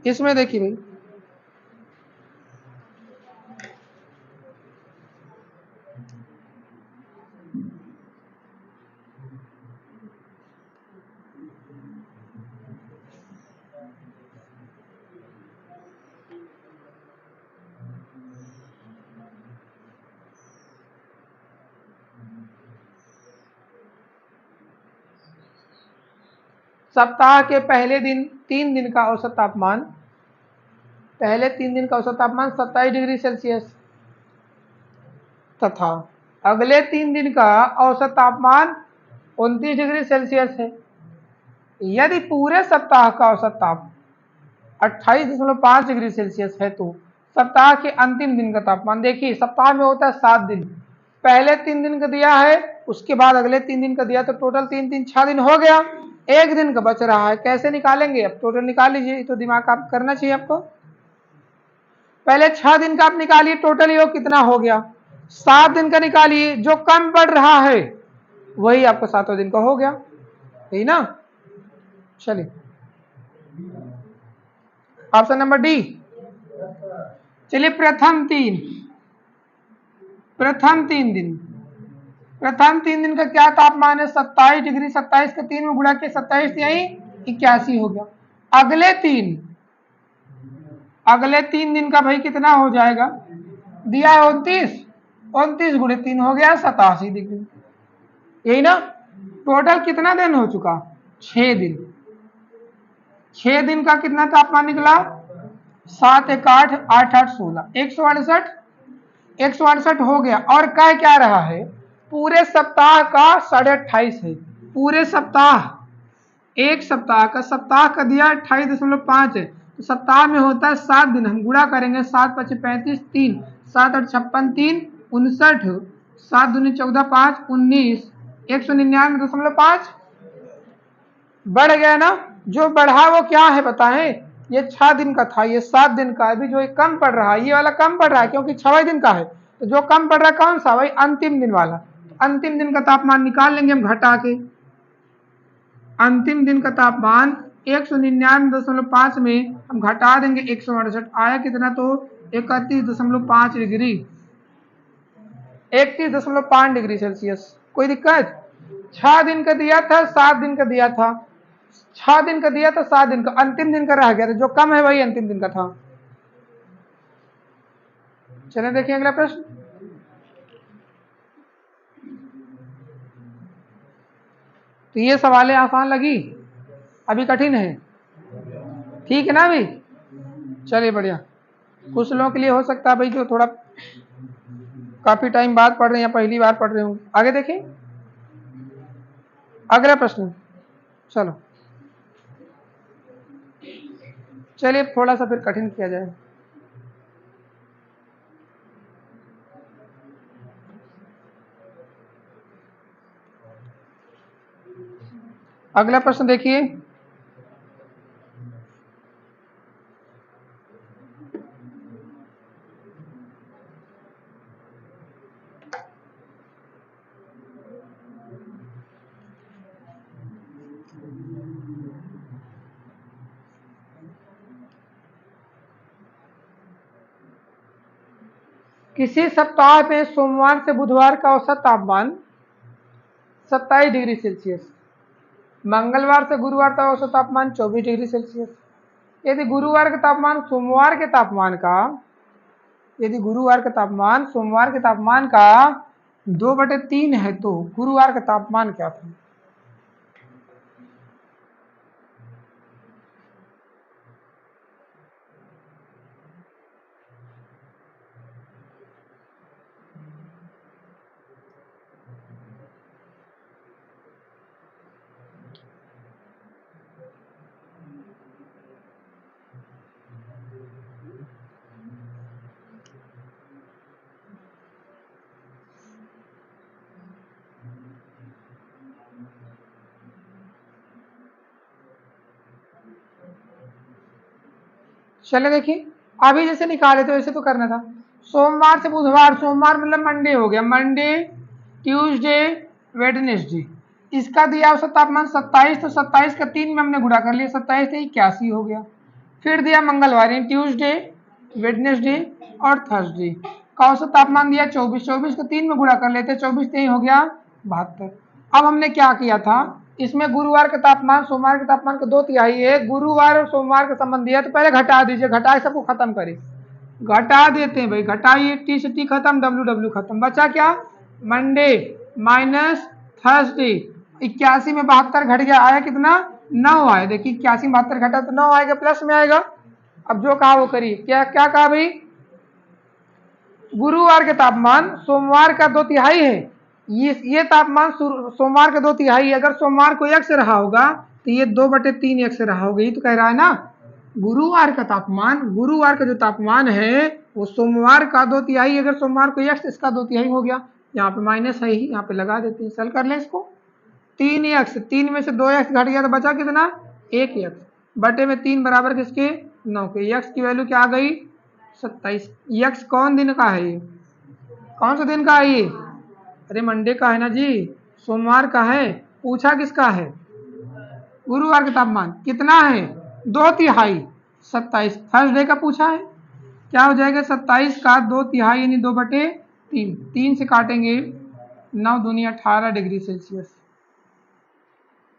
इसमें देखिए भाई, सप्ताह के पहले दिन 3 दिन का औसत तापमान, पहले 3 दिन का औसत तापमान 27 डिग्री सेल्सियस तथा अगले 3 दिन का औसत तापमान 29 डिग्री सेल्सियस है। यदि पूरे सप्ताह का औसत ताप 28.5 डिग्री सेल्सियस है तो सप्ताह के अंतिम दिन का तापमान, देखिए सप्ताह में होता है 7 दिन, पहले 3 दिन का दिया है, उसके बाद अगले 3 दिन का दिया, तो टोटल 3 3 6 दिन हो गया, एक दिन का बच रहा है, कैसे निकालेंगे? अब टोटल निकाल लीजिए, तो दिमाग आप करना चाहिए आपको। पहले 6 दिन का आप निकालिए, टोटल योग कितना हो गया, 7 दिन का निकालिए, जो कम पड़ रहा है वही आपको 7वें दिन का हो गया, यही ना। चलिए ऑप्शन नंबर डी। चलिए प्रथम 3 दिन का क्या तापमान है, 27 डिग्री, 27 का 3 में गुणा के 27 यही 81 हो गया। अगले 3 दिन का भाई कितना हो जाएगा, दिया है 29, 29 गुणे 3 हो गया 87 डिग्री, यही ना। टोटल कितना दिन हो चुका, 6 दिन, 6 दिन का कितना तापमान निकला, 7 1 8 8 8 16, 168, 168 हो गया। और कह क्या रहा है, पूरे सप्ताह का 28.5 है, पूरे सप्ताह, एक सप्ताह का, सप्ताह का दिया 28.5 है, तो सप्ताह में होता है 7 दिन, हम गुणा करेंगे, 7 5 35, 3 7 8 56, 3 59, 7 दूनी 14 5 19, 199.5 बढ़ गया ना। जो बढ़ा वो क्या है बताएं, ये 6 दिन का था, ये 7 दिन का, अभी जो कम पड़ रहा है ये वाला कम पड़ रहा है क्योंकि 6वें दिन का है, तो जो कम पड़ रहा है कौन सा, भाई अंतिम दिन वाला। तो अंतिम दिन का तापमान निकाल लेंगे हम घटा के, अंतिम दिन का तापमान 199.5 में हम घटा देंगे 168, आया कितना, तो 31.5 डिग्री, 31.5 डिग्री सेल्सियस। कोई दिक्कत, 6 दिन का दिया था, 7 दिन का दिया था, 6 दिन का दिया था, 7 दिन का, अंतिम दिन का रह गया था, जो कम है वही अंतिम दिन का था। चलें देखिए अगला प्रश्न। तो ये सवालें आसान लगी, अभी कठिन है, ठीक है ना भाई। चलिए बढ़िया, कुछ लोगों के लिए हो सकता है भाई जो थोड़ा काफी टाइम बाद पढ़ रहे हैं या पहली बार पढ़ रहे होंगे। आगे देखें अगला प्रश्न। चलो चलिए थोड़ा सा फिर कठिन किया जाए। अगला प्रश्न देखिए, किसी सप्ताह में सोमवार से बुधवार का औसत तापमान 27 डिग्री सेल्सियस, मंगलवार से गुरुवार का औसत तापमान 24 डिग्री सेल्सियस। यदि गुरुवार का तापमान सोमवार के तापमान का, यदि गुरुवार का तापमान सोमवार के तापमान का 2/3 है तो गुरुवार का तापमान क्या था। चलो देखिए, अभी जैसे निकाले तो वैसे तो करना था। सोमवार से बुधवार, सोमवार मतलब मंडे हो गया, मंडे, ट्यूसडे, वेडनेसडे, इसका दिया उसका तापमान 27, तो 27 का 3 में हमने गुणा कर लिया, 27 से 81 हो गया। फिर दिया मंगलवार, ट्यूसडे, वेडनेसडे और थर्सडे का औसत तापमान दिया 24, 24 को 3 में गुणा कर लेते, 24 3 हो गया 72। अब हमने क्या किया था, इसमें गुरुवार का तापमान सोमवार के तापमान का 2/3 है, गुरुवार और सोमवार का संबंध दिया तो पहले घटा दीजिए, घटा सबको खत्म करें, घटा देते हैं भाई, घटाइए, टी से टी खत्म, डब्ल्यू डब्ल्यू खत्म, बचा क्या, मंडे माइनस थर्सडे, 81 में 72 घट गया, आया कितना, 9 आया। देखिए 81 में 72 घटा तो 9 आएगा, प्लस में आएगा। अब जो कहा वो करिए, क्या क्या कहा भाई, गुरुवार के तापमान सोमवार का 2/3 है, ये तापमान सोमवार का 2/3 है, अगर सोमवार को x रहा होगा तो ये 2/3 x रहा होगा, ये तो कह रहा है ना। गुरुवार का तापमान, गुरुवार का जो तापमान है वो सोमवार का 2/3, अगर सोमवार को x इसका 2/3 हो गया, यहाँ पे माइनस है ही, यहाँ पे लगा देते हैं, सल कर लें इसको, 3x, 3 में से 2x घट गया तो बचा कितना, 1x बटे में 3 बराबर किसके, 9 के, x की वैल्यू क्या आ गई, 27। x कौन दिन का है, ये कौन सा दिन का है ये, अरे मंडे का है ना जी, सोमवार का है, पूछा किसका है, गुरुवार का तापमान कितना है, 2/3, 27। थर्सडे का पूछा है, क्या हो जाएगा, 27 का 2/3 यानी 2/3, 3 से काटेंगे, 9 दूनी 18 डिग्री सेल्सियस।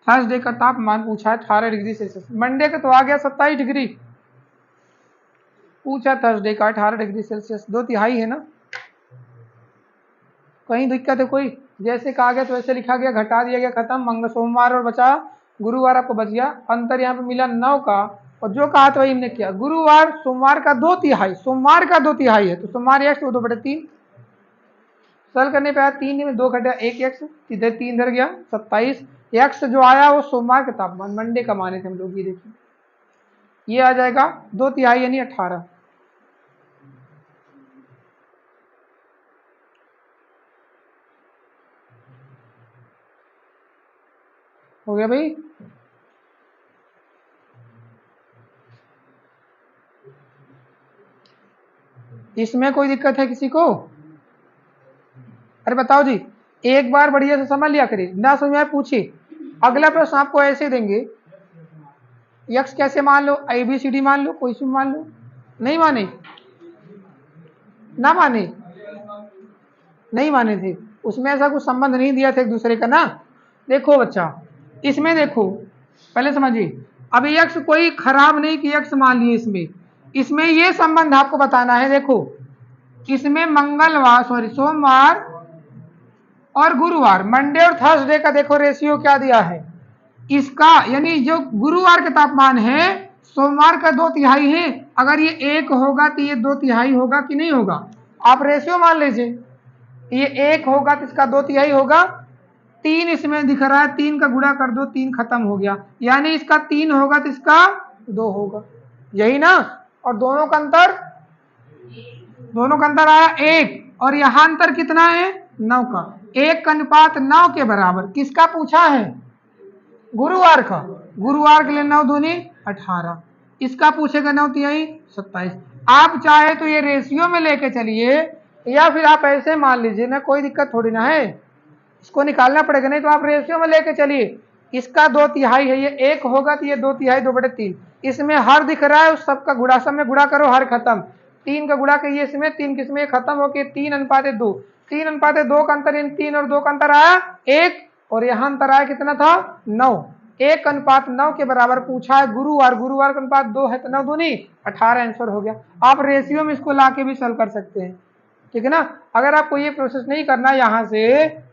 थर्सडे का तापमान पूछा है 18 डिग्री सेल्सियस, मंडे का तो आ गया 27 डिग्री, पूछा थर्सडे का 18 डिग्री सेल्सियस, 2/3 है ना, कहीं दिक्कत है कोई, जैसे कहा गया तो वैसे लिखा गया, घटा दिया गया, खत्म, मंगल सोमवार और बचा गुरुवार, आपको बच गया, अंतर यहाँ पे मिला 9 का, और जो कहा था वही हमने किया, गुरुवार सोमवार का 2/3, सोमवार का 2/3 है तो सोमवार x तो 2/3, सल करने पे आया 3 में 2 घटा 1x, इधर 3 इधर गया 27, x जो आया वो सोमवार का तापमान, मंडे का माने थे हम लोग, ये देखिए ये आ जाएगा 2/3 यानी 18। हो गया भाई, इसमें कोई दिक्कत है किसी को, अरे बताओ जी, एक बार बढ़िया से समझ लिया करिए, ना समझ में पूछिए, अगला प्रश्न आपको ऐसे देंगे, यक्स कैसे मान लो, ABCD मान लो, कोई सी मान लो, नहीं माने, ना माने, नहीं माने थे, उसमें ऐसा कुछ संबंध नहीं दिया था एक दूसरे का ना। देखो बच्चा, इसमें देखो पहले समझिए, अब यक्स कोई खराब नहीं कि यक्स मान लिए, इसमें ये संबंध आपको बताना है, देखो इसमें मंगलवार सॉरी सोमवार और गुरुवार, मंडे और थर्सडे का देखो रेशियो क्या दिया है, इसका यानी जो गुरुवार का तापमान है सोमवार का 2/3 है, अगर ये 1 होगा तो ये 2/3 होगा कि नहीं होगा, आप रेशियो मान लीजिए, ये 1 होगा तो इसका 2/3 होगा, 3 इसमें दिख रहा है, 3 का गुणा कर दो, 3 खत्म हो गया, यानी इसका 3 होगा तो इसका 2 होगा, यही ना, और दोनों का अंतर आया 1, और यहाँ अंतर कितना है 9 का, 1 का अनुपात 9 के बराबर, किसका पूछा है, गुरुवार का, गुरुवार के लिए 9 दूनी 18, इसका पूछेगा 9×3 27। आप चाहे तो ये रेशियो में लेके चलिए, या फिर आप ऐसे मान लीजिए ना, कोई दिक्कत थोड़ी ना है, इसको निकालना पड़ेगा, नहीं तो आप रेशियो में लेके चलिए, इसका 2/3 है, ये 1 होगा तो ये 2/3 2/3, इसमें हर दिख रहा है, उस सबका गुणा, सब में गुणा करो, हर खत्म, 3 का गुणा करिए इसमें, 3 किसमें खत्म होके 3:2, 3:2 का अंतर, इन 3 और 2 का अंतर आया 1, और यहाँ अंतर आया कितना था 9, 1:9 के बराबर पूछा है गुरुवार, गुरुवार का अनुपात 2 है तो 9 दूनी 18 आंसर हो गया। आप रेशियो में इसको लाके भी सॉल्व कर सकते हैं, ठीक है ना। अगर आपको ये प्रोसेस नहीं करना, यहाँ से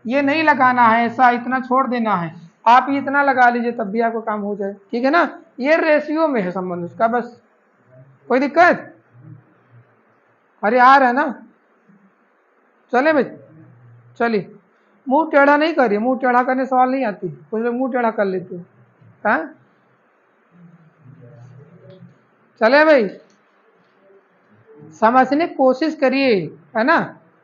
ये नहीं लगाना है, ऐसा इतना छोड़ देना है, आप ये इतना लगा लीजिए तब भी आपको काम हो जाए, ठीक है ना। ये रेशियो में है संबंध उसका, बस कोई दिक्कत, अरे आ रहा है ना, चले भाई चलिए, मुंह टेढ़ा नहीं करिए, मुंह टेढ़ा करने सवाल नहीं आती, कुछ लोग मुंह टेढ़ा कर लेते हैं, हाँ चले भाई, समझने की कोशिश करिए, है ना।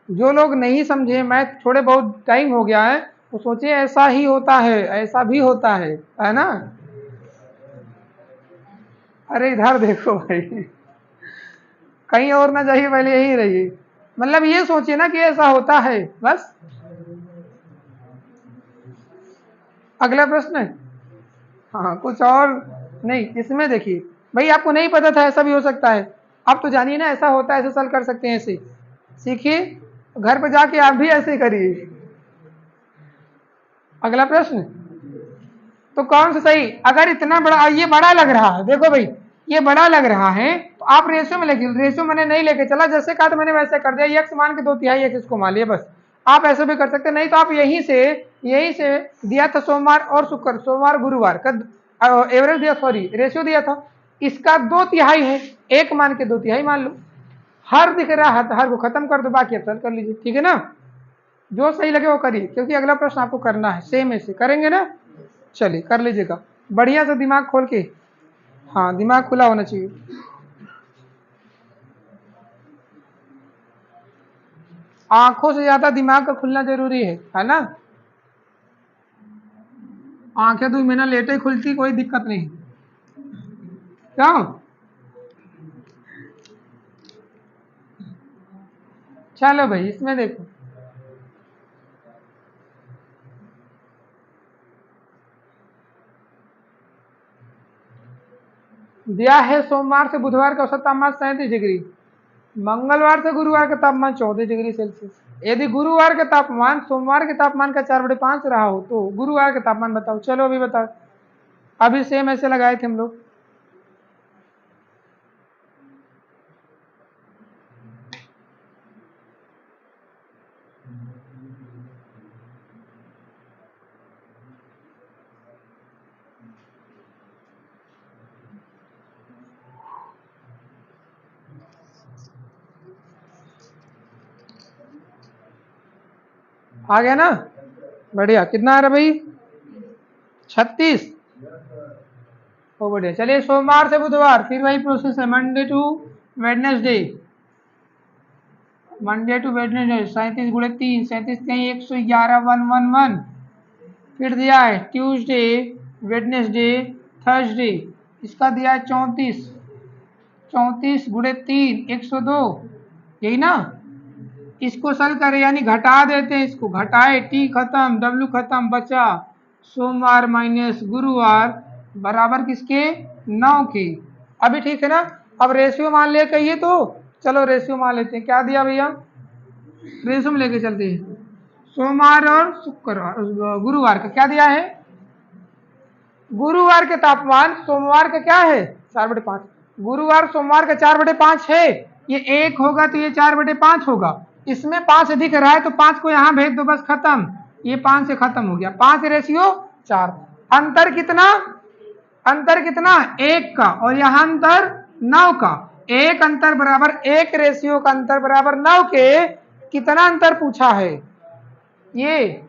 जो लोग नहीं समझे, मैथ थोड़े बहुत टाइम हो गया है, तो सोचे ऐसा ही होता है, ऐसा भी होता है ना। अरे इधर देखो भाई, कहीं और ना जाइए, पहले यही रहिए। मतलब ये सोचिए ना कि ऐसा होता है, बस। अगला प्रश्न है। हाँ, कुछ और नहीं। इसमें देखिए भाई, आपको नहीं पता था, ऐसा भी हो सकता है। आप तो जानिए ना, ऐसा होता है, ऐसे सॉल्व कर सकते हैं, ऐसे सीखिए, घर पे जाके आप भी ऐसे ही करिए। अगला प्रश्न, तो कौन सा सही, अगर इतना बड़ा, ये बड़ा लग रहा है, देखो भाई ये बड़ा लग रहा है, तो आप रेशियो में लेके, रेशियो मैंने नहीं लेके चला, जैसे कहा तो मैंने वैसे कर दिया, x मान के 2/3 x इसको मान लिया, बस। आप ऐसे भी कर सकते, नहीं तो आप यहीं से दिया था सोमवार और शुक्र, सोमवार गुरुवार का एवरेज दिया, सॉरी रेशियो दिया था, इसका 2/3 है, 1 मान के 2/3 मान लो। हर दिख रहा है, हर को खत्म कर दो, बाकी अब कर लीजिए, ठीक है ना। जो सही लगे वो करिए, क्योंकि अगला प्रश्न आपको करना है, सेम ऐसे करेंगे ना। चलिए कर लीजिएगा, बढ़िया से दिमाग खोल के। हाँ, दिमाग खुला होना चाहिए। आंखों से ज्यादा दिमाग का खुलना जरूरी है ना। आंखें 2 महीना लेटे खुलती, कोई दिक्कत नहीं। क्यों? चलो भाई, इसमें देखो, दिया है सोमवार से बुधवार का औसत तापमान 37 डिग्री, मंगलवार से गुरुवार का तापमान 14 डिग्री सेल्सियस। यदि गुरुवार का तापमान सोमवार के तापमान का 4/5 रहा हो, तो गुरुवार का तापमान बताओ। चलो अभी बताओ, अभी सेम ऐसे लगाए थे हम लोग। आ गया ना, बढ़िया। कितना आ रहा भाई? 36। ओ बढ़िया। चलिए, सोमवार से बुधवार, फिर वही प्रोसेस है, Monday to Wednesday, Monday to Wednesday, 37 × 3, 37 कहीं 111, 111। फिर दिया है ट्यूसडे, वेडनेसडे, थर्सडे, इसका दिया है 34, 34 × 3, 102, यही ना। इसको सल करे, यानी घटा देते हैं, इसको घटाए, टी खत्म, डब्ल्यू खत्म, बचा सोमवार माइनस गुरुवार बराबर किसके? 9 के। अभी ठीक है ना। अब रेशियो मान ले कहिए तो, चलो रेशियो मान लेते हैं। क्या दिया भैया? रेशियो में लेके चलते हैं, सोमवार और शुक्रवार, गुरुवार का क्या दिया है? गुरुवार के तापमान सोमवार का क्या है? 4/5। गुरुवार सोमवार का 4/5 है, ये 1 होगा तो ये 4/5 होगा। इसमें 5 दिख रहा है तो 5 को यहां भेज दो, बस खत्म। ये 5 से खत्म हो गया, 5/4। अंतर कितना? अंतर कितना? 1 का, और यहां अंतर 9 का। एक अंतर बराबर 1 रेशियो का अंतर बराबर 9 के। कितना अंतर पूछा है? ये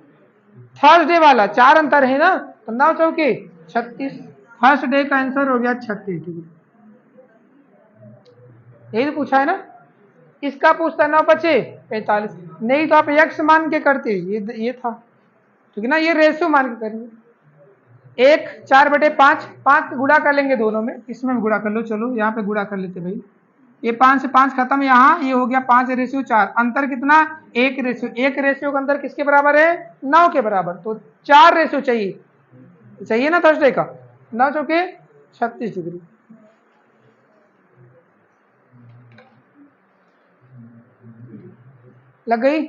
थर्सडे वाला 4 अंतर है ना, तो 9 चौके 36। फर्स्ट डे का आंसर हो गया 36 डिग्री। यही तो पूछा है ना। इसका पूछता 9 बचे 45, नहीं तो आप एक्स मान के करते, ये था, ठीक है ना। ये रेशियो मान के करेंगे। 1 4/5, 5 गुणा कर लेंगे दोनों में, इसमें भी गुणा कर लो, चलो यहाँ पे गुणा कर लेते भाई। ये 5 से 5 खत्म, यहाँ ये हो गया 5/4। अंतर कितना? 1 रेशियो। 1 रेशियो का अंतर किसके बराबर है? 9 के बराबर। तो 4 रेशियो चाहिए ना थर्सडे का। 9 चौके 36 डिग्री। लग गई?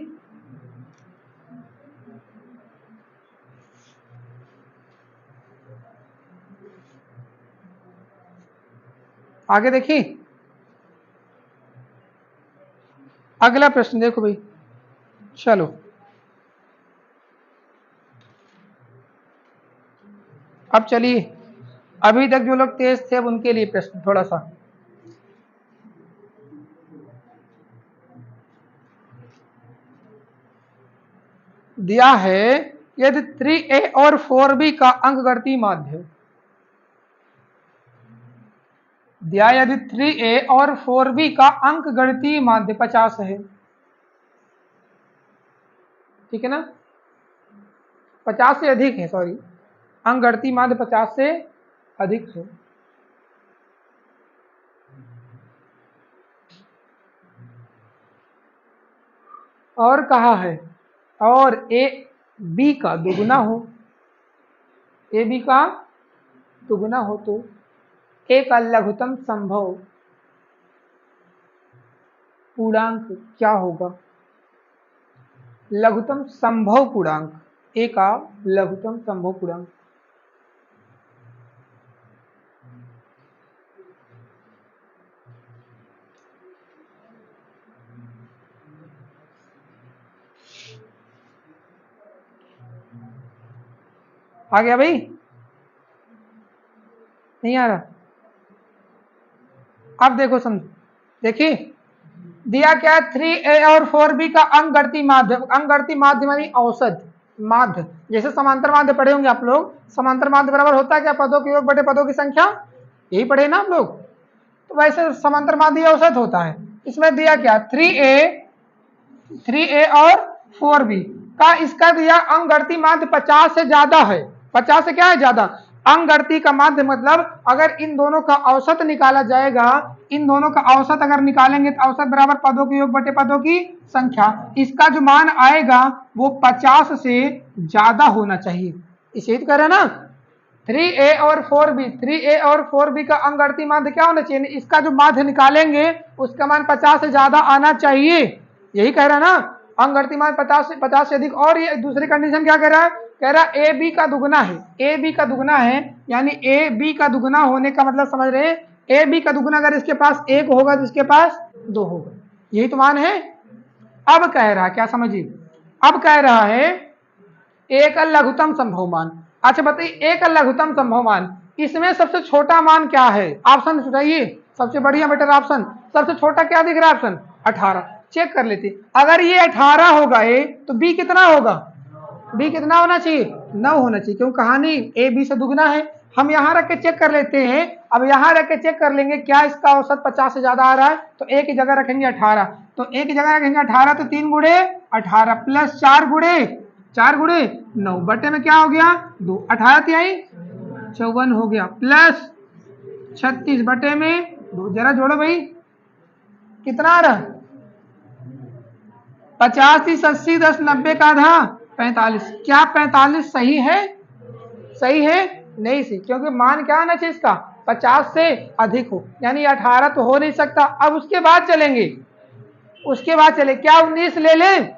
आगे देखिए, अगला प्रश्न देखो भाई। चलो, अब चलिए, अभी तक जो लोग तेज थे अब उनके लिए प्रश्न थोड़ा सा। दिया है यदि 3a और 4b का अंकगणितीय माध्य, दिया यदि 3a और 4b का अंकगणितीय माध्य 50 है, ठीक है ना। 50 से अधिक है, सॉरी, अंकगणितीय माध्य 50 से अधिक है। और कहा है और ए बी का दुगुना हो, ए बी का दुगुना हो तो ए का लघुत्तम संभव पूर्णांक क्या होगा? लघुत्तम संभव पूर्णांक, ए का लघुत्तम संभव पूर्णांक। आ गया भाई? नहीं आ रहा? अब देखो समझो, देखिए दिया क्या है 3a और 4b का अंकगणितीय माध्य, अंकगणितीय माध्य मानी औसत माध्य। जैसे समांतर माध्य पढ़े होंगे आप लोग, समांतर माध्य बराबर होता है क्या? पदों के योग बटे पदों की संख्या, यही पढ़े ना आप लोग? तो वैसे समांतर माध्य औसत होता है। इसमें दिया क्या 3a और 4b का, इसका दिया अंकगणितीय माध्य 50 से ज्यादा है। 50 से क्या है? ज्यादा। अंकगणितीय का माध्य मतलब अगर इन दोनों का औसत निकाला जाएगा, इन दोनों का औसत अगर निकालेंगे तो औसत बराबर पदों के योग बटे पदों की संख्या, इसका जो मान आएगा वो 50 से ज्यादा होना चाहिए। इसे तो कह रहे ना 3a और 4b, 3a और 4b का अंकगणितीय माध्य क्या होना चाहिए? इसका जो माध्य निकालेंगे उसका मान 50 से ज्यादा आना चाहिए, यही कह रहा है ना। अंकगणितीय मान 50 से अधिक। और ये दूसरी कंडीशन क्या कह रहा है? कह रहा है ए बी का दुगुना है, ए बी का दुगुना है, यानी ए बी का दुगुना होने का मतलब समझ रहे हैं, ए बी का दुगुना अगर इसके पास 1 होगा तो इसके पास 2 होगा, यही तो मान है। अब कह रहा है क्या, समझिए, अब कह रहा है ए का लघुत्तम संभव मान। अच्छा बताइए ए का लघुत्तम संभव मान, इसमें सबसे छोटा मान क्या है? ऑप्शन सुनाइए, सबसे बढ़िया बेटर ऑप्शन, सबसे छोटा क्या दिख रहा है? ऑप्शन 18। चेक कर लेते, अगर ये 18 होगा ए तो बी कितना होगा? बी कितना होना चाहिए? 9 होना चाहिए, क्यों? कहानी ए बी से दुगना है। हम यहाँ रख के चेक कर लेते हैं। अब यहाँ रख के चेक कर लेंगे क्या इसका औसत 50 से ज्यादा आ रहा है, तो ए की जगह रखेंगे 18, तो ए की जगह रखेंगे 18, तो 3 गुणे 18 प्लस 4 गुणे 9 बटे में क्या हो गया? 2, 18 तिहाई 54 हो गया, प्लस 36 बटे में 2, जरा जोड़ो भाई, कितना आ रहा? 50, 30, 80, 10, 90 का आधा 45। क्या 45 सही है? सही है? नहीं सही, क्योंकि मान क्या आना चाहिए इसका? 50 से अधिक हो, यानी 18 तो हो नहीं सकता। अब उसके बाद चलेंगे, उसके बाद चले, क्या 19 ले लें?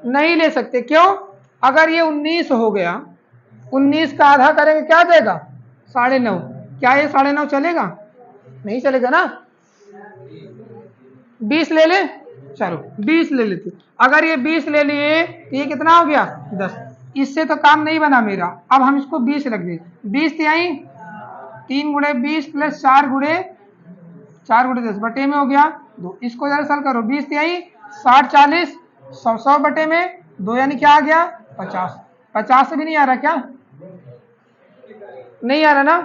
नहीं ले सकते, क्यों? अगर ये 19 हो गया, 19 का आधा करेंगे क्या देगा? 9.5। क्या ये 9.5 चलेगा? नहीं चलेगा ना। 20 ले ले, चलो 20 ले लेते। अगर ये 20 ले लिए तो ये कितना हो गया? 10। इससे तो काम नहीं बना मेरा, अब हम इसको 20 रख दें। 20 तिहाई 3 गुणे 20 प्लस 4 गुणे 10 बटे में हो गया 2। इसको जरा सल करो, 20 तिहाई 60, 40, 100 बटे में 2, यानी क्या आ गया? 50। 50 से भी नहीं आ रहा क्या? नहीं आ रहा ना,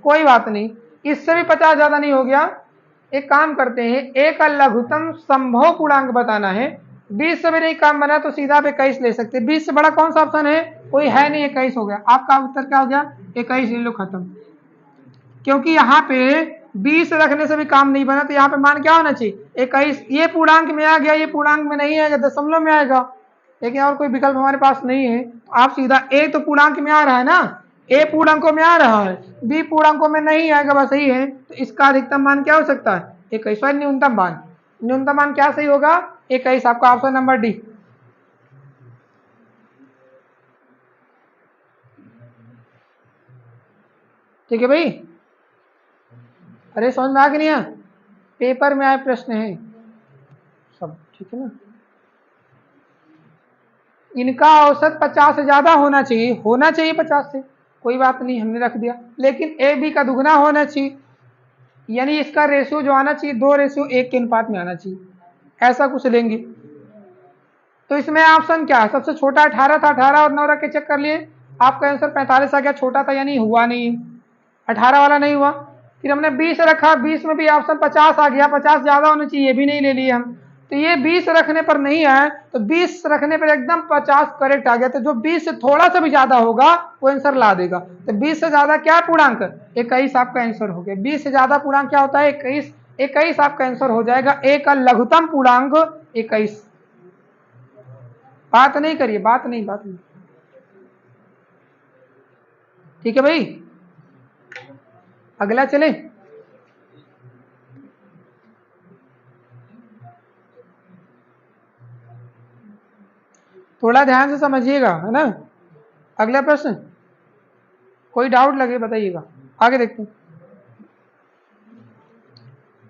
कोई बात नहीं, इससे भी 50 ज्यादा नहीं हो गया। एक काम करते हैं, ए का लघुत्तम संभव पूर्णांक बताना है। 20 से भी नहीं काम बना तो सीधा आप 21 ले सकते। 20 से बड़ा कौन सा ऑप्शन है? कोई है नहीं, 21 हो गया। आपका उत्तर क्या हो गया? 21 ले लो, खत्म। क्योंकि यहाँ पे 20 रखने से भी काम नहीं बना, तो यहाँ पे मान क्या होना चाहिए? 21। ये पूर्णांक में आ गया, ये पूर्णांक में नहीं आएगा, दशमलव में आएगा, लेकिन और कोई विकल्प हमारे पास नहीं है। आप सीधा, ए तो पूर्णांक में आ रहा है ना, ए पूर्णांकों में आ रहा है, बी पूर्णांकों में नहीं आएगा, बस सही है। तो इसका अधिकतम मान क्या हो सकता है? 21। न्यूनतम मान, न्यूनतम मान क्या सही होगा? 21। आपका ऑप्शन नंबर डी। ठीक है भाई? अरे समझ में आ गया नहीं है? पेपर में आए प्रश्न है सब, ठीक है ना। इनका औसत 50 से ज्यादा होना चाहिए, 50 से, कोई बात नहीं, हमने रख दिया। लेकिन ए बी का दुगना होना चाहिए, यानी इसका रेशियो जो आना चाहिए 2:1 के अनुपात में आना चाहिए, ऐसा कुछ लेंगे। तो इसमें ऑप्शन क्या है? सबसे छोटा 18 था, 18 और 9 रख के चेक कर लिए, आपका आंसर 45 आ गया। छोटा था यानी हुआ नहीं, 18 वाला नहीं हुआ। फिर हमने 20 रखा, 20 में भी ऑप्शन 50 आ गया, 50 ज्यादा होना चाहिए, ये भी नहीं ले लिए हम। तो ये 20 रखने पर नहीं आया, तो 20 रखने पर एकदम 50 करेक्ट आ गया। तो जो 20 से थोड़ा सा भी ज्यादा होगा वो आंसर ला देगा। तो 20 से ज्यादा क्या पूर्णांक? 21 आपका आंसर हो गया। 20 से ज्यादा पूर्णांक क्या होता है? 21। 21 आपका आंसर हो जाएगा। ए का लघुत्तम पूर्णांक 21। बात नहीं करिए, बात नहीं। ठीक है भाई, अगला चले। थोड़ा ध्यान से समझिएगा, है ना। अगला प्रश्न, कोई डाउट लगे बताइएगा, आगे देखते हैं।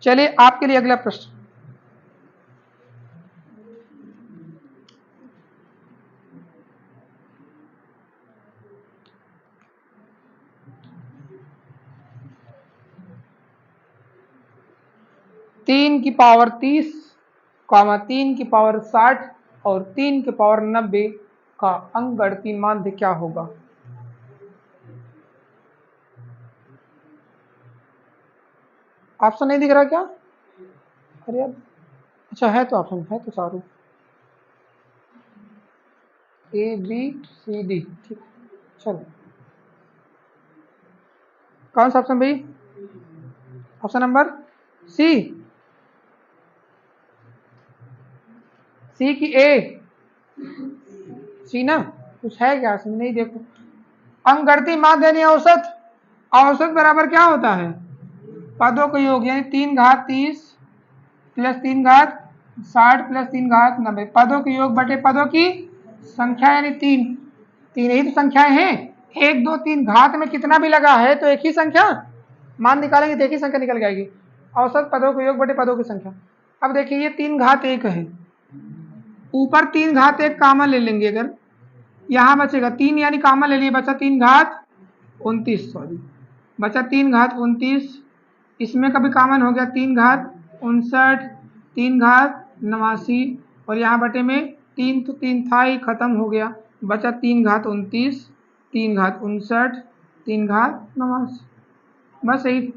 चलिए आपके लिए अगला प्रश्न, तीन की पावर 30, 3 की पावर 60 और 3 की पावर 90 का अंकगणितीय माध्य क्या होगा? ऑप्शन नहीं दिख रहा क्या? अरे यार, अच्छा है तो ऑप्शन है तो सारू, ए बी सी डी, ठीक। चलो कौन सा ऑप्शन भाई? ऑप्शन नंबर सी, सी की ए, सी ना, कुछ है क्या इसमें? नहीं देखो, अंकगणितीय माध्य यानी औसत, औसत बराबर क्या होता है? पदों का योग, यानी 3 घात 30 प्लस 3 घात 60 प्लस 3 घात 90, पदों के योग बटे पदों की संख्या, यानी 3, तीन ही तो संख्याएं हैं, 1 2 3, घात में कितना भी लगा है तो एक ही संख्या, मान निकालेंगे तो एक ही संख्या निकल जाएगी। औसत पदों के योग बटे पदों की संख्या। अब देखिए ये 3 घात 1 है, ऊपर 3 घात 1 कॉमन ले लेंगे, अगर यहाँ बचेगा 3, यानी कॉमन ले लिए, बचा 3 घात 29, सॉरी बचा 3 घात 29, इसमें कभी कॉमन हो गया 3 घात 59, 3 घात 89, और यहाँ बटे में 3 तो 3 था ही, खत्म हो गया, बचा 3 घात 29, 3 घात 59, 3 घात 89, बस यही।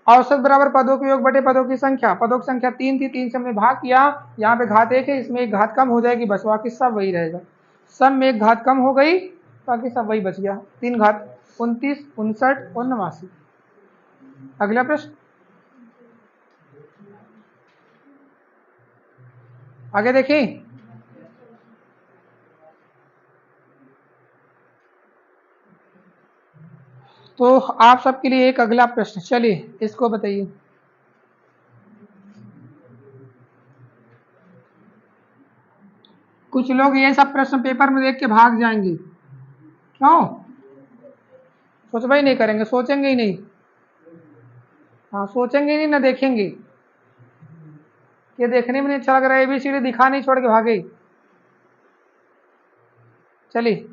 औसत बराबर पदों के योग बटे पदों की संख्या, पदों की संख्या 3 थी, 3 से हमने भाग किया, यहाँ पे घात 1 है, इसमें एक घात कम हो जाएगी, बस बाकी सब वही रहेगा, सब में एक घात कम हो गई, बाकी सब वही बच गया, 3 घात 29, 59 और 89। अगला प्रश्न, आगे देखिए। तो आप सबके लिए एक अगला प्रश्न, चलिए इसको बताइए। कुछ लोग ये सब प्रश्न पेपर में देख के भाग जाएंगे, क्यों? सोचना ही नहीं करेंगे, सोचेंगे ही नहीं, हाँ सोचेंगे ही नहीं ना देखेंगे, ये देखने में नहीं अच्छा लग रहा है, ABCD दिखा नहीं छोड़ के भागे। चलिए,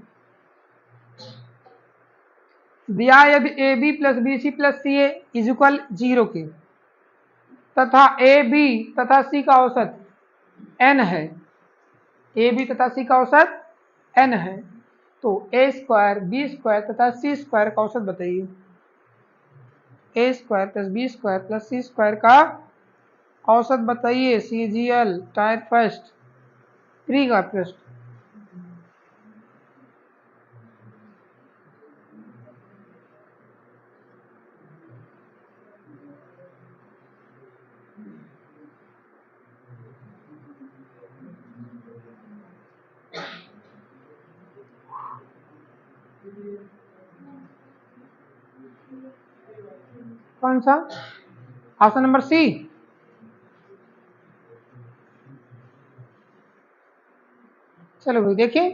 दिया यदि AB plus BC plus CA is equal 0 के, तथा AB तथा C का औसत n है, AB तथा C का औसत n है, तो A स्क्वायर B स्क्वायर तथा C स्क्वायर का औसत बताइए। A square plus B square plus C square का औसत बताइए। CGL टायर फर्स्ट प्री का प्रश्न। कौन सा? Option number C. चलो भाई देखिए,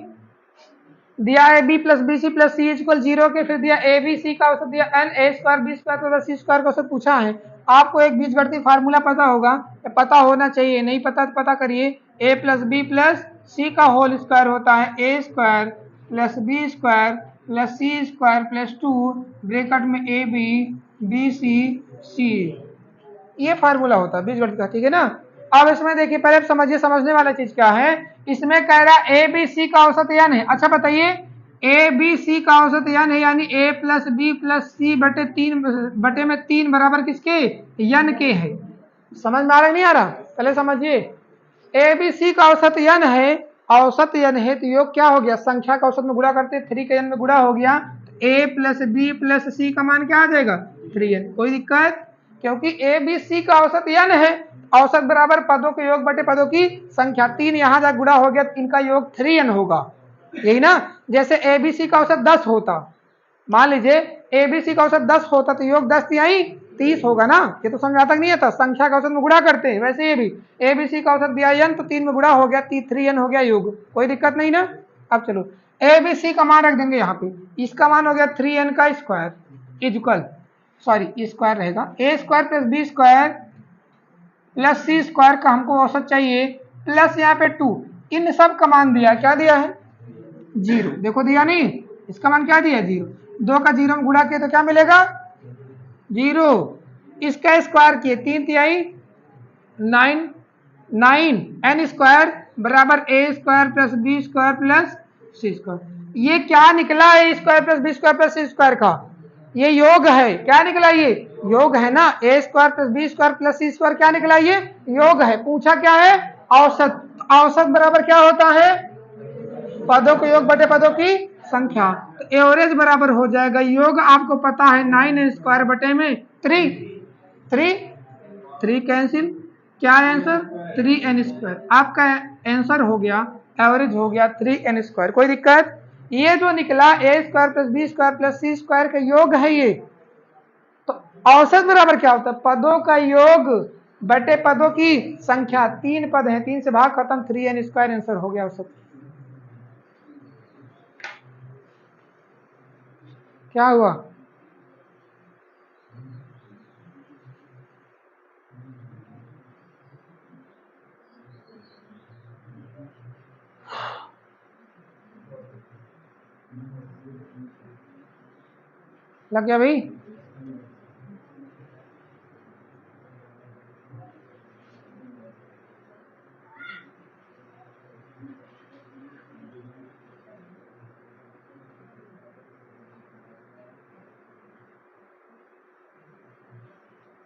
दिया है B plus B C plus C equal 0 के, फिर दिया ए बी सी का औसत दिया एन, ए स्क्वायर बी स्क्वायर प्लस सी स्क्वायर का औसत पूछा है। आपको एक बीजगणितीय फार्मूला पता होगा, पता होना चाहिए, नहीं पता तो पता करिए। A plus B plus C का होल स्क्वायर होता है A square plus B square plus C square plus 2 bracket में ए बी बी सी सी, ये फार्मूला होता है बीजगणित का, ठीक है ना। अब इसमें देखिए, पहले समझिए, समझने वाला चीज क्या है, इसमें कह रहा है ए बी सी का औसत n है। अच्छा बताइए, ए बी सी का औसत n है, यानी a प्लस बी प्लस सी बटे 3 बटे में 3 बराबर किसके? n के है। समझ में आ रहा नहीं आ रहा? पहले समझिए, ए बी सी का औसत n है, औसत n है तो योग क्या हो गया, संख्या का औसत में गुणा करते 3 के n में गुणा हो गया, a plus B plus C का मान क्या आ जाएगा? 3n। कोई दिक्कत? क्योंकि ए बी सी का औसत n है, औसत बराबर पदों के योग बटे पदों की संख्या। 3 यहाँ जा गुणा हो गया, इनका योग 3n होगा, यही ना। जैसे एबीसी का औसत 10 होता, मान लीजिए एबीसी का औसत 10 होता तो योग 10 तिहाई 30 होगा ना। ये तो समझा तक नहीं आता, संख्या का औसत में गुणा करते हैं, वैसे ये भी एबीसी का औसत दिया n तो 3 में गुणा हो गया, 3n हो गया योग, कोई दिक्कत नहीं ना। अब चलो एबीसी का मान रख देंगे यहाँ पे, इसका मान हो गया 3n का स्क्वायर इक्वल, सॉरी स्क्वायर रहेगा, a square plus B square plus C square का हमको औसत चाहिए, प्लस यहाँ पे 2, इन सब का मान दिया, क्या दिया है 0, देखो दिया नहीं, इसका मान क्या दिया 0, 2 का 0 में गुणा किए तो क्या मिलेगा 0, इसका स्क्वायर किए 3 तिहाई 9 n स्क्वायर बराबर a square plus B square plus C square. ये क्या निकला a square plus B square plus C square का, ये योग है, क्या निकला ये योग है ना, a square plus B square plus C square क्या निकला ये योग है। पूछा क्या है औसत, औसत बराबर क्या होता है पदों के योग बटे पदों की संख्या, तो एवरेज बराबर हो जाएगा योग, आपको पता है 9n स्क्वायर बटे में 3 कैंसिल, क्या आंसर 3n स्क्वायर, आपका आंसर हो गया, एवरेज हो गया 3n स्क्वायर। कोई दिक्कत, ये जो निकला a square plus B square plus C square का योग है ये, तो औसत बराबर क्या होता है पदों का योग बटे पदों की संख्या, 3 पद हैं, 3 से भाग खत्म, 3n स्क्वायर आंसर हो गया औसत। क्या हुआ लग गया भाई,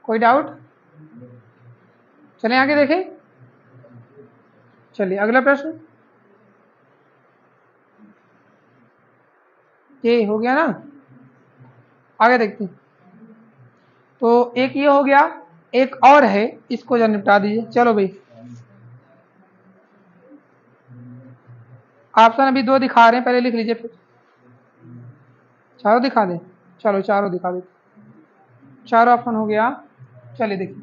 कोई डाउट, चलें आगे देखें, चलिए अगला प्रश्न, ये हो गया ना, आगे देखते हैं। तो एक ये हो गया, एक और है, इसको जरा निपटा दीजिए। चलो भाई ऑप्शन अभी 2 दिखा रहे हैं, पहले लिख लीजिए, फिर चारों दिखा दें, चलो चारों दिखा दे, चारों ऑप्शन हो गया। चलिए देखिए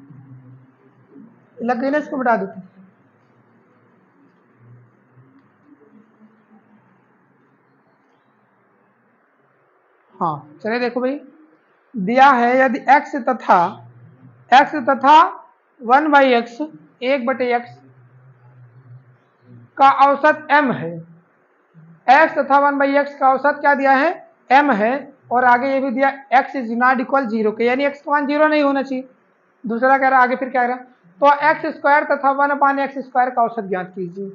लग गई ना, इसको बिठा देते हैं। हाँ चलिए देखो भाई, दिया है यदि x तथा 1/x 1/x का औसत m है, x तथा 1/x का औसत क्या दिया है m है, और आगे ये भी दिया x इज नॉट इक्वल 0 के, यानी x का मान 0 नहीं होना चाहिए। दूसरा कह रहा है आगे, फिर क्या कह रहा है, तो x स्क्वायर तथा 1/x स्क्वायर का औसत ज्ञात कीजिए,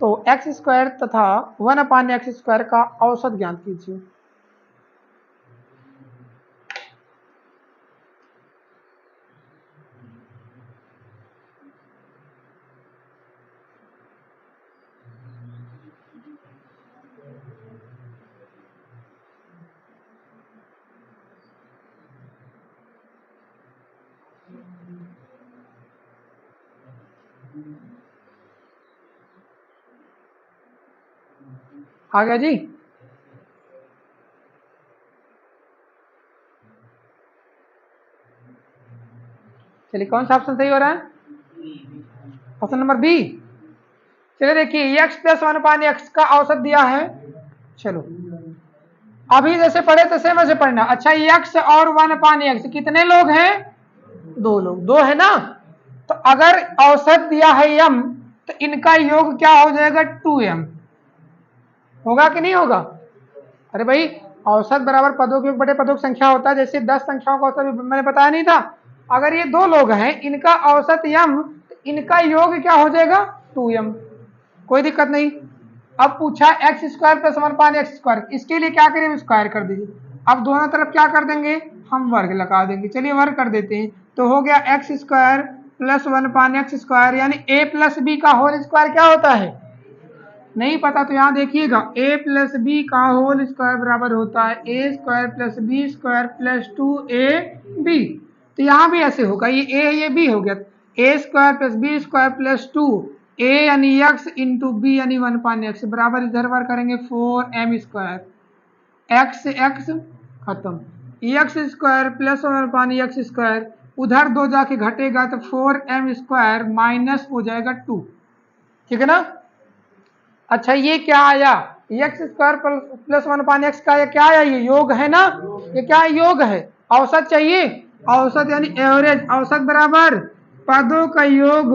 तो x स्क्वायर तथा 1/x स्क्वायर का औसत ज्ञात कीजिए। आ गया जी, चलिए कौन सा ऑप्शन सही हो रहा है, ऑप्शन नंबर बी। चलिए देखिए x प्लस 1/x का औसत दिया है, चलो अभी जैसे पढ़े तैसे वैसे पढ़ना। अच्छा x और 1/x कितने लोग हैं 2 लोग, 2 है ना, तो अगर औसत दिया है m तो इनका योग क्या हो जाएगा 2m, होगा कि नहीं होगा। अरे भाई औसत बराबर पदों के योग बटे पदों की संख्या होता है, जैसे 10 संख्याओं का औसत मैंने बताया नहीं था, अगर ये 2 लोग हैं इनका औसत m तो इनका योग क्या हो जाएगा 2m, कोई दिक्कत नहीं। अब पूछा x square plus 1/x square, इसके लिए क्या करें स्क्वायर कर दीजिए, अब दोनों तरफ क्या कर देंगे हम वर्ग लगा देंगे, चलिए वर्ग कर देते हैं, तो हो गया x square plus 1/x square, यानी a प्लस बी का होल स्क्वायर क्या होता है नहीं पता, तो यहाँ देखिएगा a प्लस बी का होल स्क्वायर बराबर होता है a square plus B square plus 2ab, तो यहाँ भी ऐसे होगा, ये a ये b हो गया, A square plus B square plus 2 A यानी एक्स इंटू बी यानी 1/x बराबर इधर बार करेंगे 4m स्क्वायर एक्स एक्स खत्म x square plus 1/x square उधर 2 जाके घटेगा तो 4m स्क्वायर माइनस हो जाएगा 2। ठीक है ना। अच्छा ये क्या आया एक्स स्क्वायर प्लस 1/x का ये क्या आया ये योग है ना। ये क्या योग है औसत चाहिए औसत यानी एवरेज औसत बराबर पदों का योग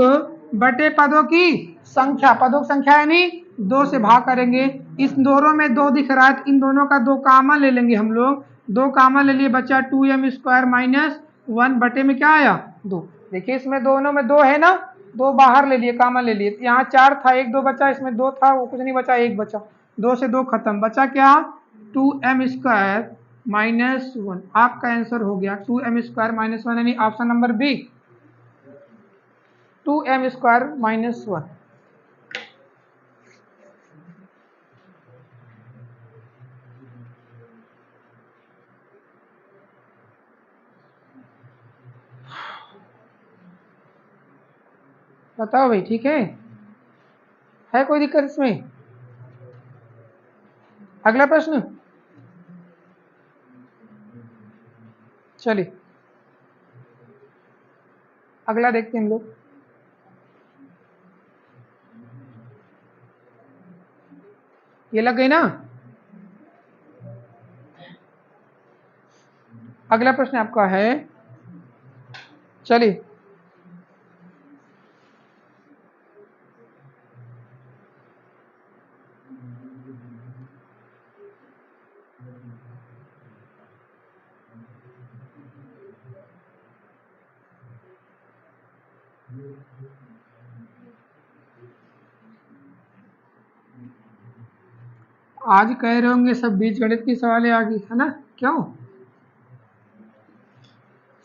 बटे पदों की संख्या पदों की संख्या यानी 2 से भाग करेंगे। इस दोनों में 2 दिख रहा है इन दोनों का 2 कॉमन ले लेंगे हम लोग 2 कॉमन ले लिए बचा 2m स्क्वायर माइनस 1 बटे में क्या आया 2। देखिए इसमें दोनों में 2 है ना 2 बाहर ले लिए कॉमन ले लिए यहाँ 4 था 1 2 बचा इसमें 2 था वो कुछ नहीं बचा 1 बचा 2 से 2 खत्म बचा क्या 2m स्क्वायर माइनस 1। आपका आंसर हो गया 2m स्क्वायर माइनस 1 यानी option number b 2m square minus 1। बताओ भाई ठीक है कोई दिक्कत इसमें। अगला प्रश्न चलिए अगला देखते हैं हम लोग। ये लग गई ना। अगला प्रश्न आपका है चलिए आज कह रहे होंगे सब बीज गणित की सवालें आ गई है ना क्यों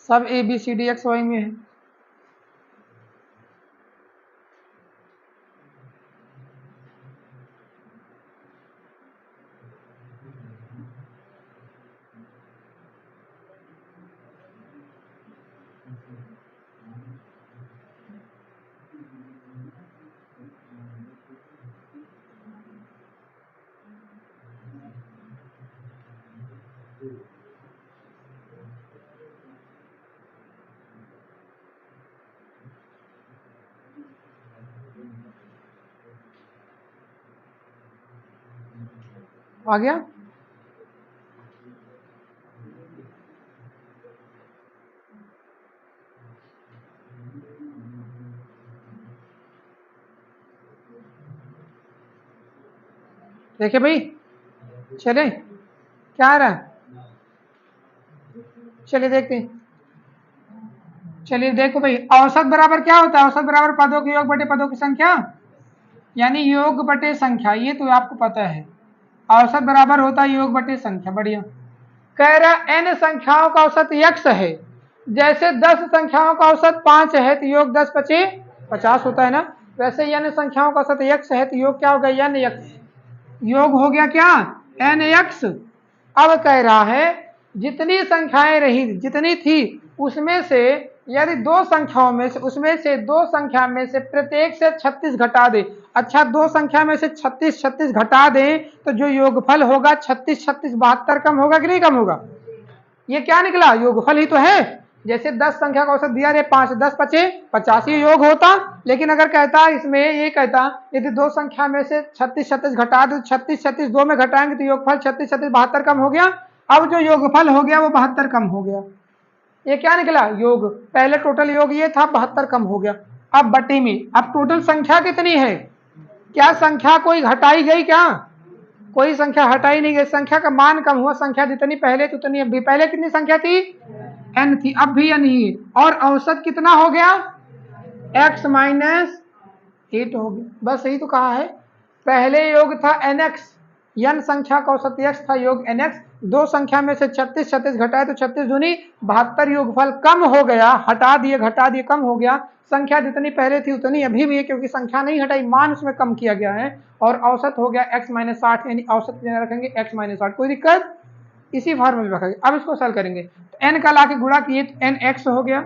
सब ABCDXY में है। आ गया देखिए भाई चले क्या आ रहा है चलिए देखते हैं। चलिए देखो भाई औसत बराबर क्या होता है औसत बराबर पदों के योग बटे पदों की संख्या यानी योग बटे संख्या ये तो आपको पता है औसत बराबर होता है योग बटे संख्या। बढ़िया कह रहा n संख्याओं का औसत x है जैसे 10 संख्याओं का औसत 5 है तो योग 10 पचे 50 होता है ना। वैसे n संख्याओं का औसत x है तो योग क्या हो गया n x योग हो गया क्या n x। अब कह रहा है जितनी संख्याएं रही जितनी थी उसमें से यदि 2 संख्याओं में से उसमें से 2 संख्या में से प्रत्येक से 36 घटा दे। अच्छा 2 संख्या में से 36 36 घटा दें तो जो योगफल होगा 36 36 72 कम होगा कि नहीं कम होगा। ये क्या निकला योगफल ही तो है। जैसे 10 संख्या का औसत दिया रे 5 10 पचे 50 ही योग होता। लेकिन अगर कहता इसमें ये कहता यदि 2 संख्या में से 36 36 घटा दो 36 36 2 में घटाएंगे तो योगफल 36 36 72 कम हो गया। अब जो योगफल हो गया वो 72 कम हो गया। ये क्या निकला योग पहले टोटल योग ये था 72 कम हो गया। अब बटी में अब टोटल संख्या कितनी है क्या संख्या कोई घटाई गई क्या कोई संख्या हटाई नहीं गई। संख्या का मान कम हुआ संख्या जितनी पहले थी उतनी अब भी पहले कितनी संख्या थी n थी अब भी n ही और औसत कितना हो गया x माइनस 8 हो गया। बस यही तो कहा है पहले योग था nx n संख्या का औसत x था योग nx 2 संख्या में से 36 36 घटाए तो 36 दूनी 72 योगफल कम हो गया हटा दिए घटा दिए कम हो गया। संख्या जितनी पहले थी उतनी अभी भी है क्योंकि संख्या नहीं हटाई मान उसमें कम किया गया है और औसत हो गया x माइनस 60 यानी औसत रखेंगे x माइनस 60 कोई दिक्कत इसी फॉर्मूले में रखेंगे। अब इसको सॉल्व करेंगे तो n का लाके गुणा किए तो n x हो गया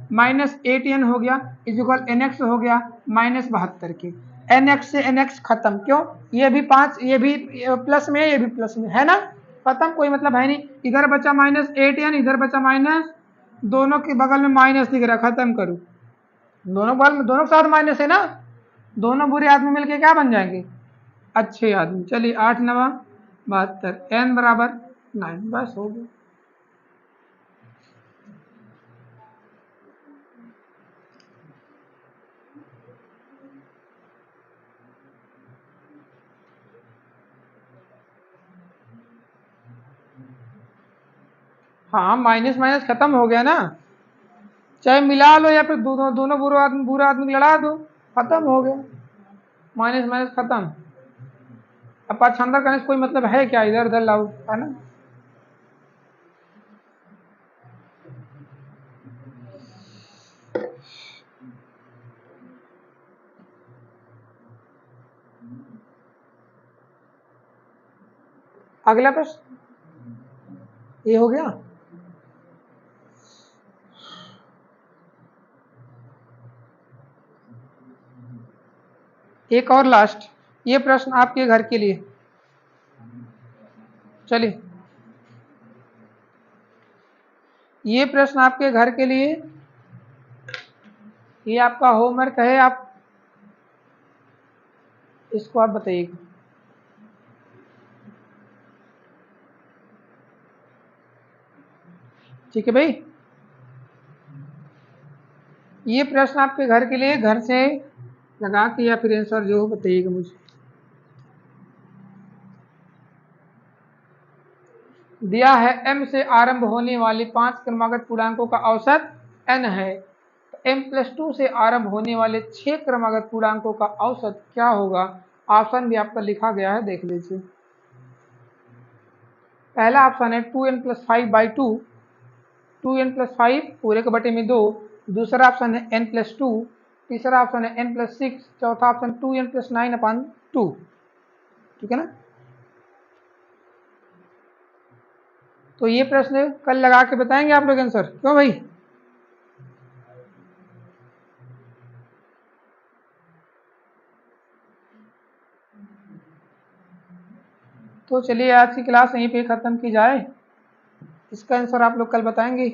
-8n हो गया इज इक्वल nx हो गया -72 के। nx से nx खत्म, क्यों? ये भी 5, ये भी प्लस में, ये भी प्लस में है ना, खत्म, कोई मतलब है नहीं। इधर बचा -8n, इधर बचा माइनस, दोनों के बगल में माइनस दिख रहा, खत्म करूँ। दोनों बगल में, दोनों के साथ माइनस है ना, दोनों बुरे आदमी मिलके क्या बन जाएंगे? अच्छे आदमी। चलिए 8 9 72, n बराबर 9, बस हो गया। हाँ, माइनस माइनस खत्म हो गया ना, चाहे मिला लो या फिर दोनों दोनों बुरा आदमी लड़ा दो, खत्म हो गया, माइनस माइनस खत्म। अब पाछंदर करने से कोई मतलब है क्या? इधर उधर लाओ, है ना। अगला प्रश्न ये हो गया। एक और लास्ट, ये प्रश्न आपके घर के लिए। चलिए, ये प्रश्न आपके घर के लिए, ये आपका होमवर्क है, आप इसको आप बताइएगा। ठीक है भाई, ये प्रश्न आपके घर के लिए, घर से लगा के या फिर आंसर जो हो बताइएगा मुझे। दिया है m से आरंभ होने वाले 5 क्रमागत पूर्णांकों का औसत n है, तो m+2 से आरंभ होने वाले 6 क्रमागत पूर्णांकों का औसत क्या होगा? ऑप्शन भी आपका लिखा गया है, देख लीजिए। पहला ऑप्शन है 2n+5/2, 2n+5 पूरे के बटे में 2, दूसरा ऑप्शन है n+2, तीसरा ऑप्शन है n+6, चौथा ऑप्शन 2n+9/2। ठीक है ना। तो ये प्रश्न कल लगा के बताएंगे आप लोग आंसर, क्यों भाई? तो चलिए आज की क्लास यहीं पे ख़त्म की जाए, इसका आंसर आप लोग कल बताएंगे।